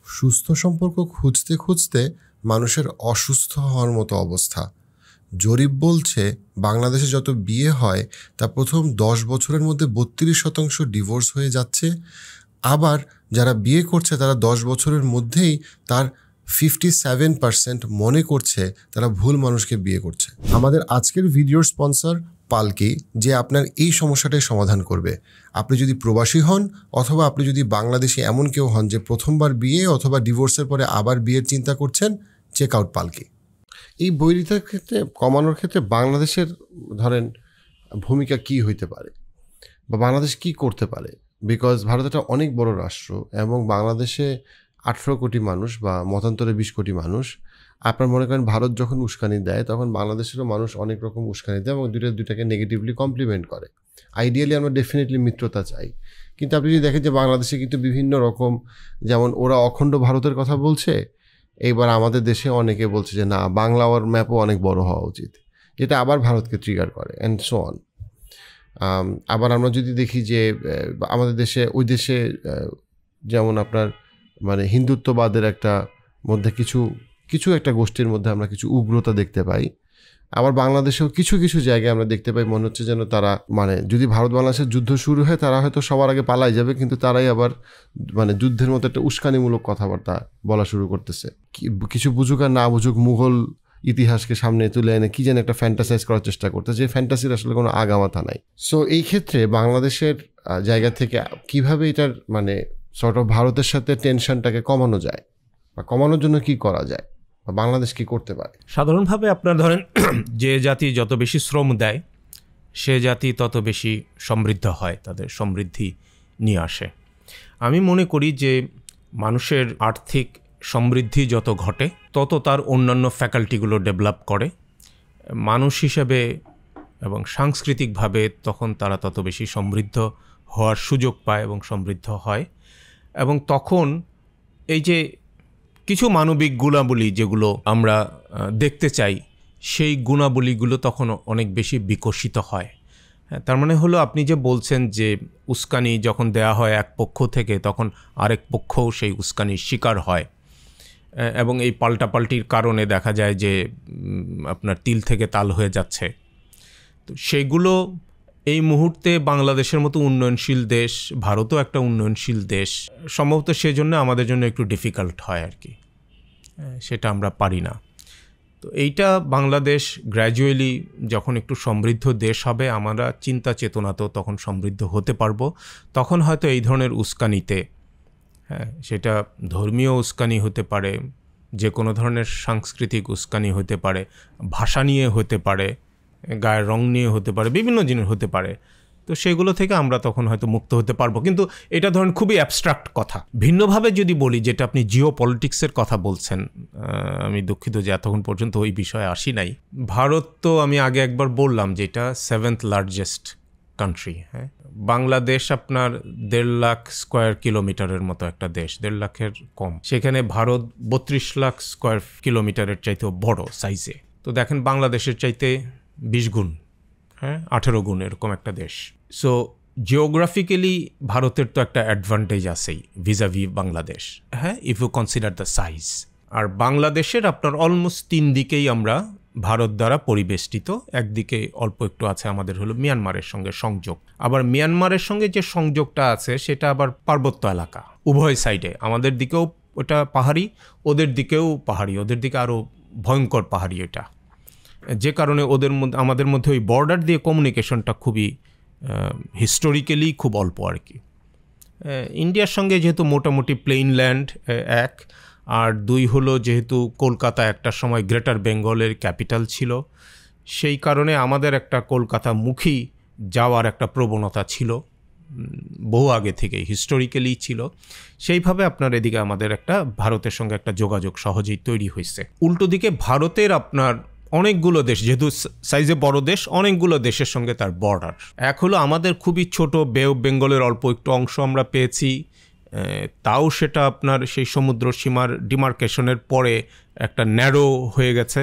সুস্থ সম্পর্ক খুঁজতে খুঁজতে মানুষের অসুস্থ হওয়ার মতো অবস্থা। জরিপ বলছে বাংলাদেশে যত বিয়ে হয় তা প্রথম 10 বছরের মধ্যে 32% ডিভোর্স হয়ে যাচ্ছে। আবার যারা বিয়ে করছে তারা 10 বছরের মধ্যেই তার 57% মনে করছে তারা ভুল মানুষকে বিয়ে করছে। আমাদের আজকের ভিডিওর স্পন্সর পালকি, যে আপনার এই সমস্যাটাই সমাধান করবে। আপনি যদি প্রবাসী হন অথবা আপনি যদি বাংলাদেশে এমন কেউ হন যে প্রথমবার বিয়ে অথবা ডিভোর্সের পরে আবার বিয়ের চিন্তা করছেন, চেক আউট পালকি। এই বৈরিতার ক্ষেত্রে কমানোর ক্ষেত্রে বাংলাদেশের ধরেন ভূমিকা কি হইতে পারে বা বাংলাদেশ কি করতে পারে? বিকজ ভারত একটা অনেক বড় রাষ্ট্র এবং বাংলাদেশে 18 কোটি মানুষ বা মতান্তরে 20 কোটি মানুষ। আপনার মনে করেন ভারত যখন উস্কানি দেয় তখন বাংলাদেশেরও মানুষ অনেক রকম উস্কানি দেয় এবং দুটাকে নেগেটিভলি কমপ্লিমেন্ট করে। আইডিয়ালি আমরা ডেফিনেটলি মিত্রতা চাই, কিন্তু আপনি যদি দেখেন যে বাংলাদেশে কিন্তু বিভিন্ন রকম, যেমন ওরা অখণ্ড ভারতের কথা বলছে, এইবার আমাদের দেশে অনেকে বলছে যে না, বাংলা ওর ম্যাপও অনেক বড় হওয়া উচিত, যেটা আবার ভারতকে ট্রিগার করে অ্যান্ড সো অন। আবার আমরা যদি দেখি যে আমাদের দেশে ওই দেশে যেমন আপনার মানে হিন্দুত্ববাদের একটা মধ্যে কিছু একটা গোষ্ঠীর মধ্যে আমরা কিছু উগ্রতা দেখতে পাই। আবার বাংলাদেশেও কিছু কিছু জায়গায় আমরা দেখতে পাই মনে হচ্ছে যেন তারা মানে যদি ভারত বাংলাদেশের যুদ্ধ শুরু হয় তারা হয়তো সবার আগে পালাই যাবে, কিন্তু তারাই আবার মানে যুদ্ধের মতো একটা উস্কানিমূলক কথাবার্তা বলা শুরু করতেছে। কিছু বুঝুক আর না বুঝুক মুঘল ইতিহাসকে সামনে তুলে এনে কি যেন একটা ফ্যান্টাসাইজ করার চেষ্টা করতেছে, যে ফ্যান্টাসির আসলে কোনো আগামাথা নাই। সো এই ক্ষেত্রে বাংলাদেশের জায়গা থেকে কিভাবে এটার মানে সর্ট অফ ভারতের সাথে টেনশনটাকে কমানো যায় বা কমানোর জন্য কি করা যায় বা বাংলাদেশ কি করতে পারে? সাধারণভাবে আপনার ধরেন যে জাতি যত বেশি শ্রম দেয় সে জাতি তত বেশি সমৃদ্ধ হয়, তাদের সমৃদ্ধি নিয়ে আসে। আমি মনে করি যে মানুষের আর্থিক সমৃদ্ধি যত ঘটে তত তার অন্যান্য ফ্যাকাল্টিগুলো ডেভেলপ করে মানুষ হিসেবে এবং সাংস্কৃতিকভাবে, তখন তারা তত বেশি সমৃদ্ধ হওয়ার সুযোগ পায় এবং সমৃদ্ধ হয়। এবং তখন এই যে কিছু মানবিক গুণাবলী যেগুলো আমরা দেখতে চাই, সেই গুণাবলীগুলো তখন অনেক বেশি বিকশিত হয়। তার মানে হলো আপনি যে বলছেন যে উস্কানি যখন দেয়া হয় এক পক্ষ থেকে, তখন আরেক পক্ষও সেই উস্কানির শিকার হয় এবং এই পাল্টাপাল্টির কারণে দেখা যায় যে আপনার তিল থেকে তাল হয়ে যাচ্ছে। তো সেগুলো এই মুহূর্তে বাংলাদেশের মতো উন্নয়নশীল দেশ, ভারতও একটা উন্নয়নশীল দেশ, সম্ভবত সেজন্য আমাদের জন্য একটু ডিফিকাল্ট হয় আর কি, সেটা আমরা পারি না। তো এইটা বাংলাদেশ গ্র্যাজুয়ালি যখন একটু সমৃদ্ধ দেশ হবে, আমরা চিন্তা চেতনাতেও তখন সমৃদ্ধ হতে পারবো। তখন হয়তো এই ধরনের উস্কানিতে, সেটা ধর্মীয় উস্কানি হতে পারে, যে কোনো ধরনের সাংস্কৃতিক উস্কানি হতে পারে, ভাষা নিয়ে হতে পারে, গায়ের রং নিয়ে হতে পারে, বিভিন্ন জিনিস হতে পারে। তো সেগুলো থেকে আমরা তখন হয়তো মুক্ত হতে পারবো। কিন্তু এটা ধরেন খুবই অ্যাবস্ট্রাক্ট কথা। ভিন্নভাবে যদি বলি, যেটা আপনি জিও পলিটিক্সের কথা বলছেন, আমি দুঃখিত যে এতক্ষণ পর্যন্ত ওই বিষয়ে আসি নাই। ভারত তো আমি আগে একবার বললাম যে এটা 7th লার্জেস্ট কান্ট্রি। হ্যাঁ, বাংলাদেশ আপনার 1.5 লাখ স্কোয়ার কিলোমিটারের মতো একটা দেশ, 1.5 লাখের কম। সেখানে ভারত 32 লাখ স্কোয়ার কিলোমিটারের চাইতেও বড় সাইজে। তো দেখেন বাংলাদেশের চাইতে 20 গুণ, 18 গুণ এরকম একটা দেশ। সো জিওগ্রাফিক্যালি ভারতের তো একটা অ্যাডভান্টেজ আছেই vis-a-vis Bangladesh, if you consider the size. আর বাংলাদেশের আপনার অলমোস্ট 3 দিকেই আমরা ভারত দ্বারা পরিবেষ্টিত, একদিকে অল্প একটু আছে আমাদের হলো মিয়ানমারের সঙ্গে সংযোগ। আবার মিয়ানমারের সঙ্গে যে সংযোগটা আছে সেটা আবার পার্বত্য এলাকা, উভয় সাইডে, আমাদের দিকেও ওটা পাহাড়ি, ওদের দিকেও পাহাড়ি, ওদের দিকে আরও ভয়ঙ্কর পাহাড়ি এটা, যে কারণে ওদের মধ্যে আমাদের মধ্যে ওই বর্ডার দিয়ে কমিউনিকেশনটা খুবই হিস্টোরিক্যালি খুব অল্প আর কি। ইন্ডিয়ার সঙ্গে যেহেতু মোটামুটি প্লেইন ল্যান্ড এক, আর দুই হলো যেহেতু কলকাতা একটা সময় গ্রেটার বেঙ্গলের ক্যাপিটাল ছিল, সেই কারণে আমাদের একটা কলকাতামুখী যাওয়ার একটা প্রবণতা ছিল, বহু আগে থেকে হিস্টোরিক্যালি ছিল। সেইভাবে আপনার এদিকে আমাদের একটা ভারতের সঙ্গে একটা যোগাযোগ সহজেই তৈরি হয়েছে। উল্টো দিকে ভারতের আপনার অনেকগুলো দেশ, যেহেতু সাইজে বড় দেশ, অনেকগুলো দেশের সঙ্গে তার বর্ডার। এক হলো আমাদের খুবই ছোট বে অফ বেঙ্গলের অল্প একটু অংশ আমরা পেয়েছি, তাও সেটা আপনার সেই সমুদ্র সীমার ডিমার্কেশনের পরে একটা ন্যারো হয়ে গেছে,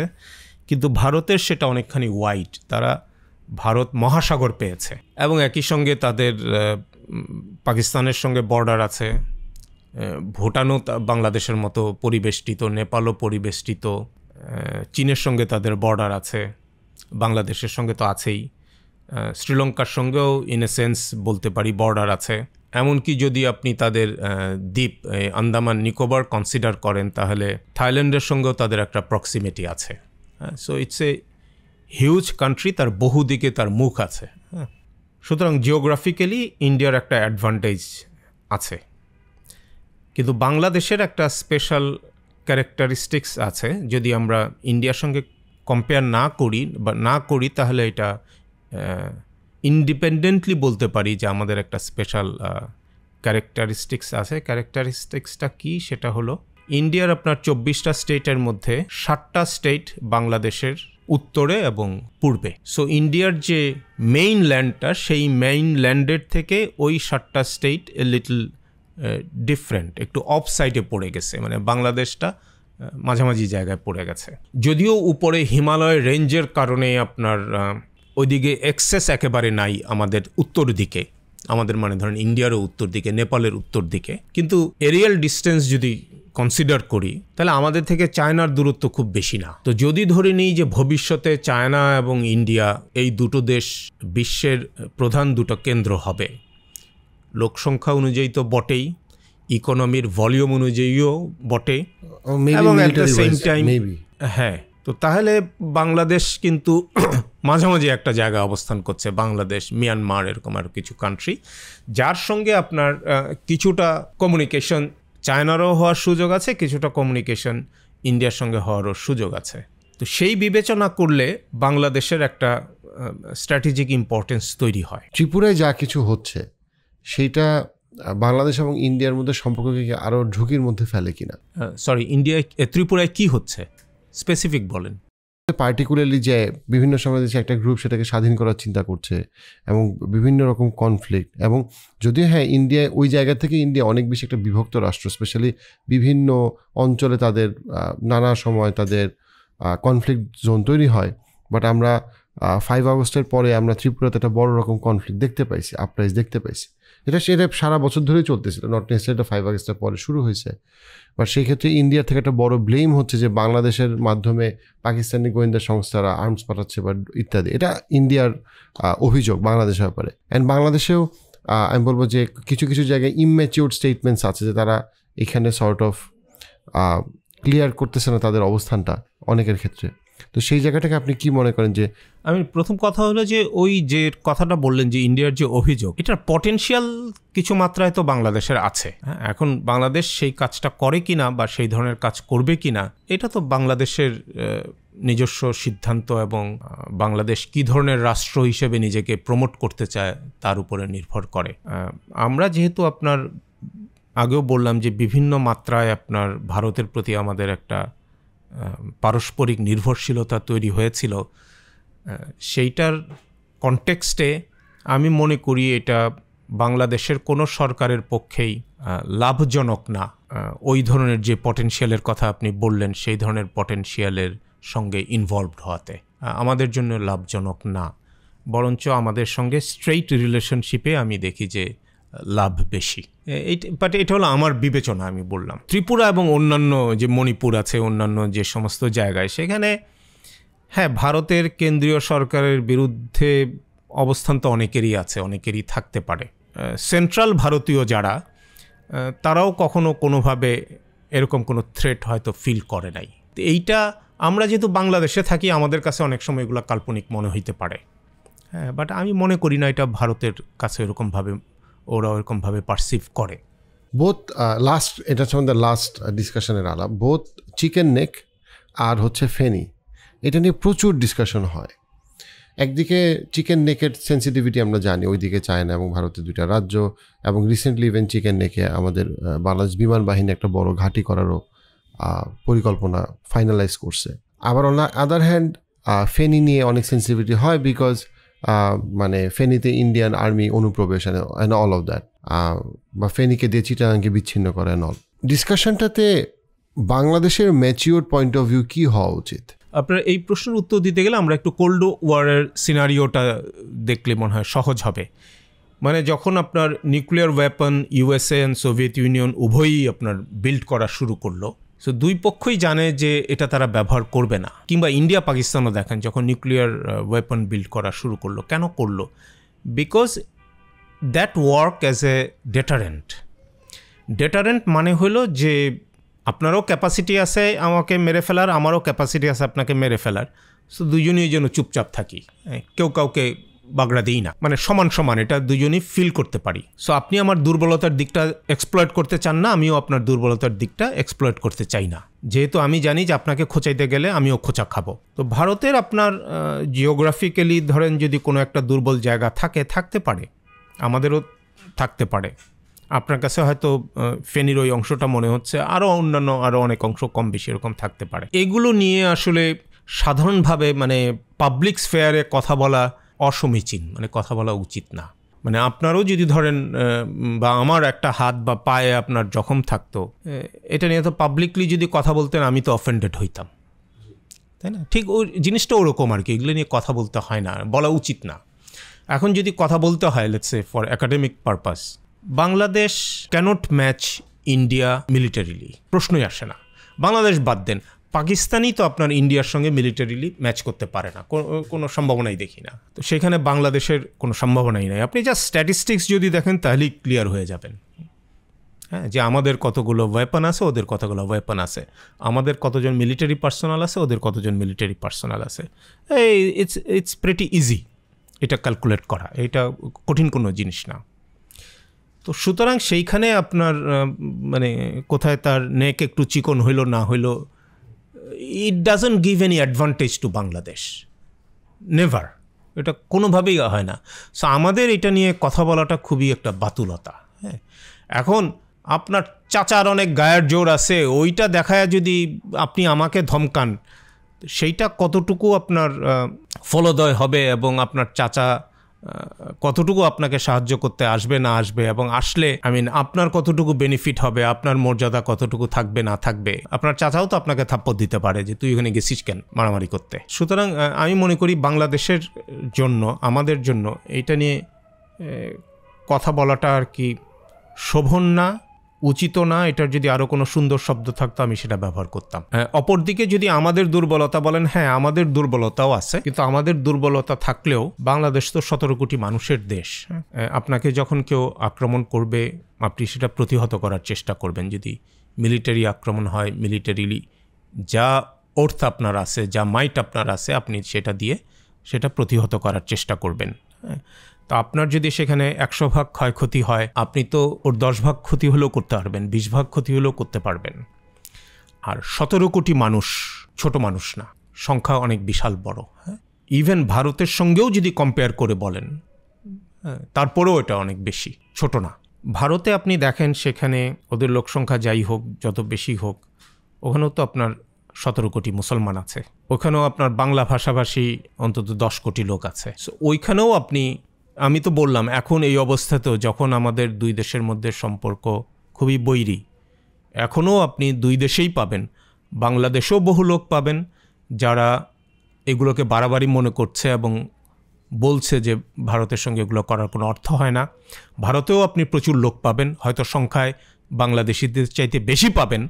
কিন্তু ভারতের সেটা অনেকখানি ওয়াইড, তারা ভারত মহাসাগর পেয়েছে। এবং একই সঙ্গে তাদের পাকিস্তানের সঙ্গে বর্ডার আছে, ভুটানও বাংলাদেশের মতো পরিবেষ্টিত, নেপালও পরিবেষ্টিত, চীনের সঙ্গে তাদের বর্ডার আছে, বাংলাদেশের সঙ্গে তো আছেই, শ্রীলঙ্কার সঙ্গেও ইন এ সেন্স বলতে পারি বর্ডার আছে। এমনকি যদি আপনি তাদের দ্বীপ আন্দামান নিকোবর কনসিডার করেন তাহলে থাইল্যান্ডের সঙ্গেও তাদের একটা প্রক্সিমিটি আছে। So it's a huge country, তার বহুদিকে তার মুখ আছে। সুতরাং জিওগ্রাফিক্যালি ইন্ডিয়ার একটা অ্যাডভান্টেজ আছে, কিন্তু বাংলাদেশের একটা স্পেশাল ক্যারেক্টারিস্টিক্স আছে। যদি আমরা ইন্ডিয়ার সঙ্গে কম্পেয়ার না করি তাহলে এটা ইন্ডিপেন্ডেন্টলি বলতে পারি যে আমাদের একটা স্পেশাল ক্যারেক্টারিস্টিক্স আছে। ক্যারেক্টারিস্টিক্সটা কি? সেটা হলো ইন্ডিয়ার আপনার 24টা স্টেটের মধ্যে 7টা স্টেট বাংলাদেশের উত্তরে এবং পূর্বে। সো ইন্ডিয়ার যে মেইন ল্যান্ডটা, সেই মেইন ল্যান্ডের থেকে ওই 7টা স্টেট এ লিটল ডিফারেন্ট, একটু অফ সাইডে পড়ে গেছে, মানে বাংলাদেশটা মাঝামাঝি জায়গায় পড়ে গেছে। যদিও উপরে হিমালয় রেঞ্জের কারণে আপনার ওইদিকে এক্সেস একেবারে নাই আমাদের উত্তর দিকে, আমাদের মানে ধরেন ইন্ডিয়ারও উত্তর দিকে, নেপালের উত্তর দিকে, কিন্তু এরিয়াল ডিস্টেন্স যদি কনসিডার করি তাহলে আমাদের থেকে চায়নার দূরত্ব খুব বেশি না। তো যদি ধরে নিই যে ভবিষ্যতে চায়না এবং ইন্ডিয়া এই দুটো দেশ বিশ্বের প্রধান দুটো কেন্দ্র হবে, লোকসংখ্যা অনুযায়ী তো বটেই, ইকোনমির ভলিউম অনুযায়ীও বটে, এবং অ্যাট দ্য সেম টাইম হ্যাঁ, তো তাহলে বাংলাদেশ কিন্তু মাঝামাঝি একটা জায়গায় অবস্থান করছে, বাংলাদেশ, মিয়ানমার, এরকম আর কিছু কান্ট্রি, যার সঙ্গে আপনার কিছুটা কমিউনিকেশন চায়নারও হওয়ার সুযোগ আছে, কিছুটা কমিউনিকেশন ইন্ডিয়ার সঙ্গে হওয়ারও সুযোগ আছে। তো সেই বিবেচনা করলে বাংলাদেশের একটা স্ট্র্যাটেজিক ইম্পর্টেন্স তৈরি হয়। ত্রিপুরায় যা কিছু হচ্ছে সেইটা বাংলাদেশ এবং ইন্ডিয়ার মধ্যে সম্পর্ককে আরও ঝুঁকির মধ্যে ফেলে কিনা? সরি, ত্রিপুরায় কি হচ্ছে স্পেসিফিক বলেন। পার্টিকুলারলি যে বিভিন্ন সময় দেশে একটা গ্রুপ সেটাকে স্বাধীন করার চিন্তা করছে এবং বিভিন্ন রকম কনফ্লিক্ট, এবং যদিও হ্যাঁ ইন্ডিয়ায় ওই জায়গা থেকে ইন্ডিয়া অনেক বেশি একটা বিভক্ত রাষ্ট্র, স্পেশালি বিভিন্ন অঞ্চলে তাদের নানা সময় তাদের কনফ্লিক্ট জোন তৈরি হয়, বাট আমরা 5 আগস্টের পরে আমরা ত্রিপুরাতে একটা বড় রকম কনফ্লিক্ট দেখতে পাইছি, আপরাইজ দেখতে পাইছি। এটা সারা বছর ধরেই চলতেছিল, নট নেসেসারি 5 আগস্টের পরে শুরু হয়েছে। বাট সেই ক্ষেত্রে ইন্ডিয়ার থেকে একটা বড় ব্লেম হচ্ছে যে বাংলাদেশের মাধ্যমে পাকিস্তানি গোয়েন্দা সংস্থারা আর্মস পাঠাচ্ছে বা ইত্যাদি। এটা ইন্ডিয়ার অভিযোগ বাংলাদেশের ব্যাপারে। অ্যান্ড বাংলাদেশেও আমি বলবো যে কিছু কিছু জায়গায় ইম্যাচিউর স্টেটমেন্টস আছে যে তারা এখানে সর্ট অফ ক্লিয়ার করতেছে না তাদের অবস্থানটা অনেকের ক্ষেত্রে। তো সেই জায়গাটাকে আপনি কি মনে করেন? যে আমি প্রথম কথা হলো যে ওই যে কথাটা বললেন যে ইন্ডিয়ার যে অভিযোগ, এটার পটেনশিয়াল কিছু মাত্রায় তো বাংলাদেশের আছে। এখন বাংলাদেশ সেই কাজটা করে কিনা বা সেই ধরনের কাজ করবে কিনা, এটা তো বাংলাদেশের নিজস্ব সিদ্ধান্ত এবং বাংলাদেশ কি ধরনের রাষ্ট্র হিসেবে নিজেকে প্রমোট করতে চায় তার উপরে নির্ভর করে। আমরা যেহেতু আপনার আগেও বললাম যে বিভিন্ন মাত্রায় আপনার ভারতের প্রতি আমাদের একটা পারস্পরিক নির্ভরশীলতা তৈরি হয়েছিল, সেইটার কনটেক্সটে আমি মনে করি এটা বাংলাদেশের কোনো সরকারের পক্ষেই লাভজনক না। ওই ধরনের যে পটেনশিয়ালের কথা আপনি বললেন, সেই ধরনের পটেনশিয়ালের সঙ্গে ইনভলভড হওয়াতে আমাদের জন্য লাভজনক না, বরঞ্চ আমাদের সঙ্গে স্ট্রেইট রিলেশনশিপে আমি দেখি যে লাভ বেশি। বাট এটা হলো আমার বিবেচনা। আমি বললাম ত্রিপুরা এবং অন্যান্য যে মণিপুর আছে, অন্যান্য যে সমস্ত জায়গায়, সেখানে হ্যাঁ, ভারতের কেন্দ্রীয় সরকারের বিরুদ্ধে অবস্থান তো অনেকেরই আছে, অনেকেরই থাকতে পারে। সেন্ট্রাল ভারতীয় যারা, তারাও কখনো কোনোভাবে এরকম কোনো থ্রেট হয়তো ফিল করে নাই। এইটা আমরা যেহেতু বাংলাদেশে থাকি, আমাদের কাছে অনেক সময় এগুলো কাল্পনিক মনে হইতে পারে। হ্যাঁ, বাট আমি মনে করি না এটা ভারতের কাছে এরকমভাবে ওরা ওরকমভাবে পারসিভ করে। বোথ লাস্ট, এটা হচ্ছে আমাদের লাস্ট ডিসকাশনের আলাপ, বোথ চিকেন নেক আর হচ্ছে ফেনি, এটা নিয়ে প্রচুর ডিসকাশন হয়। একদিকে চিকেন নেকের সেন্সিটিভিটি আমরা জানি, ওইদিকে চায়না এবং ভারতের দুইটা রাজ্য, এবং রিসেন্টলি ইভেন চিকেন নেকে আমাদের বাংলাদেশ বিমান বাহিনী একটা বড় ঘাঁটি করারও পরিকল্পনা ফাইনালাইজ করছে। আবার অন আদার হ্যান্ড ফেনি নিয়ে অনেক সেন্সিটিভিটি হয়, বিকজ মানে ফেনিতে ইন্ডিয়ান আর্মি অনুপ্রবেশ অ্যান্ড অল অফ দ্যাট, বা ফেনিকে দিয়ে চিটাগাংকে বিচ্ছিন্ন করে অ্যান্ড অল। ডিসকাশনটাতে বাংলাদেশের ম্যাচিওর পয়েন্ট অফ ভিউ কী হওয়া উচিত? আপনার এই প্রশ্নের উত্তর দিতে গেলে আমরা একটু কোল্ড ওয়ারের সিনারিওটা দেখলে মনে হয় সহজ হবে। মানে যখন আপনার nuclear weapon USA and Soviet union উভয়ই আপনার বিল্ড করা শুরু করলো, সো দুই পক্ষই জানে যে এটা তারা ব্যবহার করবে না। কিংবা ইন্ডিয়া পাকিস্তানও দেখেন যখন নিউক্লিয়ার ওয়েপন বিল্ড করা শুরু করলো, কেন করলো? Because that work as a deterrent মানে হলো যে আপনারও ক্যাপাসিটি আছে আমাকে মেরে ফেলার, আমারও ক্যাপাসিটি আছে আপনাকে মেরে ফেলার, সো দুজনেই যেন চুপচাপ থাকি, কেউ কাউকে বাগড়া দিই না, মানে সমান সমান এটা দুজনেই ফিল করতে পারি। সো আপনি আমার দুর্বলতার দিকটা এক্সপ্লয়েট করতে চান না, আমিও আপনার দুর্বলতার দিকটা এক্সপ্লয়েট করতে চাই না, যেহেতু আমি জানি যে আপনাকে খোঁচাইতে গেলে আমিও খোঁচা খাবো। তো ভারতের আপনার জিওগ্রাফিক্যালি ধরেন যদি কোনো একটা দুর্বল জায়গা থাকতে পারে, আমাদেরও থাকতে পারে। আপনার কাছে হয়তো ফেনীর ওই অংশটা মনে হচ্ছে, আরও অন্যান্য আরও অনেক অংশ কম বেশি এরকম থাকতে পারে। এগুলো নিয়ে আসলে সাধারণভাবে মানে পাবলিক স্ফেয়ারে কথা বলা অসমীচীন, মানে কথা বলা উচিত না। মানে আপনারও যদি ধরেন বা আমার একটা হাত বা পায়ে আপনার জখম থাকতো, এটা নিয়ে তো পাবলিকলি যদি কথা বলতেন আমি তো অফেন্ডেড হইতাম, তাই না? ঠিক ওই জিনিসটা ওরকম আর কি, এগুলো নিয়ে কথা বলতে হয় না, বলা উচিত না। এখন যদি কথা বলতে হয় let's say for academic purpose, Bangladesh cannot match India militarily, প্রশ্নই আসে না। বাংলাদেশ বাদ দেন, পাকিস্তানই তো আপনার ইন্ডিয়ার সঙ্গে মিলিটারিলি ম্যাচ করতে পারে না, কোনো সম্ভাবনাই দেখি না। তো সেখানে বাংলাদেশের কোনো সম্ভাবনাই নাই। আপনি জাস্ট স্ট্যাটিস্টিক্স যদি দেখেন তাহলেই ক্লিয়ার হয়ে যাবেন, হ্যাঁ, যে আমাদের কতগুলো ওয়েপন আছে, ওদের কতগুলো ওয়েপন আছে, আমাদের কতজন মিলিটারি পার্সোনাল আছে, ওদের কতজন মিলিটারি পার্সোনাল আছে। ইটস প্রিটি ইজি এটা ক্যালকুলেট করা, এটা কঠিন কোনো জিনিস না। তো সুতরাং সেইখানে আপনার মানে কোথায় তার নেক একটু চিকন হইল না হইল, it doesn't give any advantage to Bangladesh, never, এটা কোনোভাবেই হয় না। সো আমাদের এটা নিয়ে কথা বলাটা খুবই একটা বাতুলতা। হ্যাঁ, এখন আপনার চাচার অনেক গায়ের জোর আছে, ওইটা দেখায় যদি আপনি আমাকে ধমকান, সেইটা কতটুকু আপনার ফলদয় হবে এবং আপনার চাচা কতটুকু আপনাকে সাহায্য করতে আসবে না আসবে, এবং আসলে আপনার কতটুকু বেনিফিট হবে, আপনার মর্যাদা কতটুকু থাকবে না থাকবে। আপনার চাচাও তো আপনাকে থাপ্পড় দিতে পারে যে তুই ওখানে গেছিস কেন মারামারি করতে। সুতরাং আমি মনে করি বাংলাদেশের জন্য, আমাদের জন্য এইটা নিয়ে কথা বলাটা আর কি শোভন না, উচিত না। এটার যদি আরও কোনো সুন্দর শব্দ থাকতো আমি সেটা ব্যবহার করতাম। অপরদিকে যদি আমাদের দুর্বলতা বলেন, হ্যাঁ আমাদের দুর্বলতাও আছে, কিন্তু আমাদের দুর্বলতা থাকলেও বাংলাদেশ তো 17 কোটি মানুষের দেশ। আপনাকে যখন কেউ আক্রমণ করবে আপনি সেটা প্রতিহত করার চেষ্টা করবেন। যদি মিলিটারি আক্রমণ হয়, মিলিটারিলি যা অর্থ আপনার আছে, যা মাইট আপনার আছে, আপনি সেটা দিয়ে সেটা প্রতিহত করার চেষ্টা করবেন। তো আপনার যদি সেখানে 100 ভাগ ক্ষয়ক্ষতি হয়, আপনি তো ওর 10 ভাগ ক্ষতি হলেও করতে পারবেন, 20 ভাগ ক্ষতি হলেও করতে পারবেন। আর 17 কোটি মানুষ ছোট মানুষ না, সংখ্যা অনেক বিশাল বড়। হ্যাঁ, ইভেন ভারতের সঙ্গেও যদি কম্পেয়ার করে বলেন, তারপরেও এটা অনেক বেশি, ছোট না। ভারতে আপনি দেখেন সেখানে ওদের লোক সংখ্যা যাই হোক, যত বেশি হোক, ওখানেও তো আপনার 17 কোটি মুসলমান আছে, ওখানেও আপনার বাংলা ভাষাভাষী অন্তত 10 কোটি লোক আছে। সো ওইখানেও আপনি, আমি তো বললাম এখন এই অবস্থাতেও যখন আমাদের দুই দেশের মধ্যে সম্পর্ক খুবই বৈরী, এখনও আপনি দুই দেশেই পাবেন, বাংলাদেশেও বহু লোক পাবেন যারা এগুলোকে বাড়াবাড়ি মনে করছে এবং বলছে যে ভারতের সঙ্গে এগুলো করার কোনো অর্থ হয় না। ভারতেও আপনি প্রচুর লোক পাবেন, হয়তো সংখ্যায় বাংলাদেশিদের চাইতে বেশি পাবেন,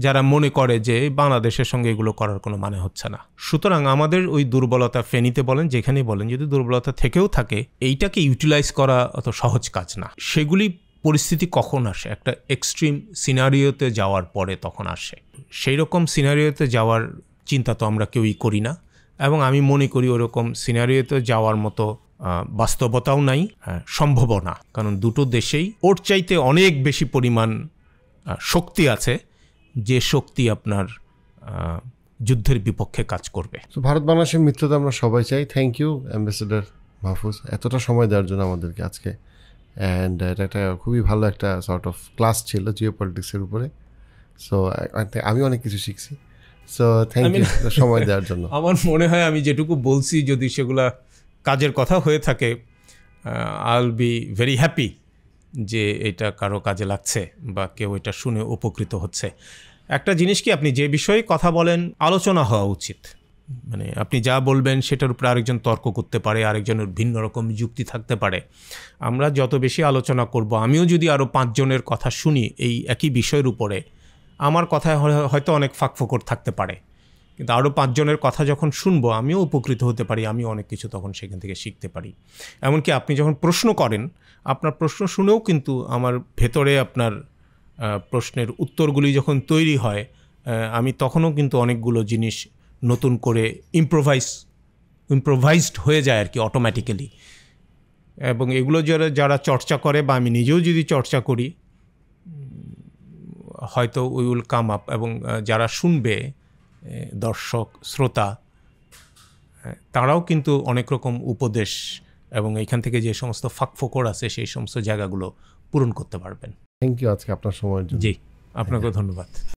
যারা মনে করে যে বাংলাদেশের সঙ্গে এগুলো করার কোনো মানে হচ্ছে না। সুতরাং আমাদের ওই দুর্বলতা, ফেনীতে বলেন যেখানেই বলেন, যদি দুর্বলতা থেকেও থাকে, এইটাকে ইউটিলাইজ করা অত সহজ কাজ না। সেগুলি পরিস্থিতি কখন আসে? একটা এক্সট্রিম সিনারিওতে যাওয়ার পরে তখন আসে। সেই রকম সিনারিওতে যাওয়ার চিন্তা তো আমরা কেউই করি না, এবং আমি মনে করি ওরকম সিনারিওতে যাওয়ার মতো বাস্তবতাও নাই, সম্ভবও না। কারণ দুটো দেশেই ওর চাইতে অনেক বেশি পরিমাণ শক্তি আছে, যে শক্তি আপনার যুদ্ধের বিপক্ষে কাজ করবে। তো ভারত বাংলাদেশের মিত্রতা আমরা সবাই চাই। থ্যাংক ইউ অ্যাম্বাসেডর মাহফুজ এতটা সময় দেওয়ার জন্য আমাদেরকে আজকে। অ্যান্ড এটা একটা খুবই ভালো একটা সর্ট অফ ক্লাস ছিল জিও পলিটিক্সের উপরে। সো আমি অনেক কিছু শিখছি। সো থ্যাংক ইউ সময় দেওয়ার জন্য। আমার মনে হয় আমি যেটুকু বলছি যদি সেগুলা কাজের কথা হয়ে থাকে, I will be very happy যে এটা কারো কাজে লাগছে বা কেউ এটা শুনে উপকৃত হচ্ছে। একটা জিনিস কি, আপনি যে বিষয়ে কথা বলেন আলোচনা হওয়া উচিত। মানে আপনি যা বলবেন সেটার উপরে আরেকজন তর্ক করতে পারে, আরেকজনের ভিন্ন রকম যুক্তি থাকতে পারে। আমরা যত বেশি আলোচনা করব, আমিও যদি আরও 5 জনের কথা শুনি এই একই বিষয়ের উপরে, আমার কথায় হয়তো অনেক ফাঁকফোকর থাকতে পারে, কিন্তু আরও 5 জনের কথা যখন শুনবো আমিও উপকৃত হতে পারি, আমিও অনেক কিছু তখন সেখান থেকে শিখতে পারি। এমনকি আপনি যখন প্রশ্ন করেন, আপনার প্রশ্ন শুনেও কিন্তু আমার ভেতরে আপনার প্রশ্নের উত্তরগুলি যখন তৈরি হয়, আমি তখনও কিন্তু অনেকগুলো জিনিস নতুন করে ইম্প্রোভাইজড হয়ে যায় আর কি, অটোমেটিক্যালি। এবং এগুলো যারা চর্চা করে বা আমি নিজেও যদি চর্চা করি, হয়তো উই উইল কাম আপ। এবং যারা শুনবে, দর্শক শ্রোতা, তারাও কিন্তু অনেক রকম উপদেশ এবং এইখান থেকে যে সমস্ত ফাঁকফোকর আছে সেই সমস্ত জায়গাগুলো পূরণ করতে পারবেন। থ্যাংক ইউ আজকে আপনার সময়ের জন্য। জি, আপনাকেও ধন্যবাদ।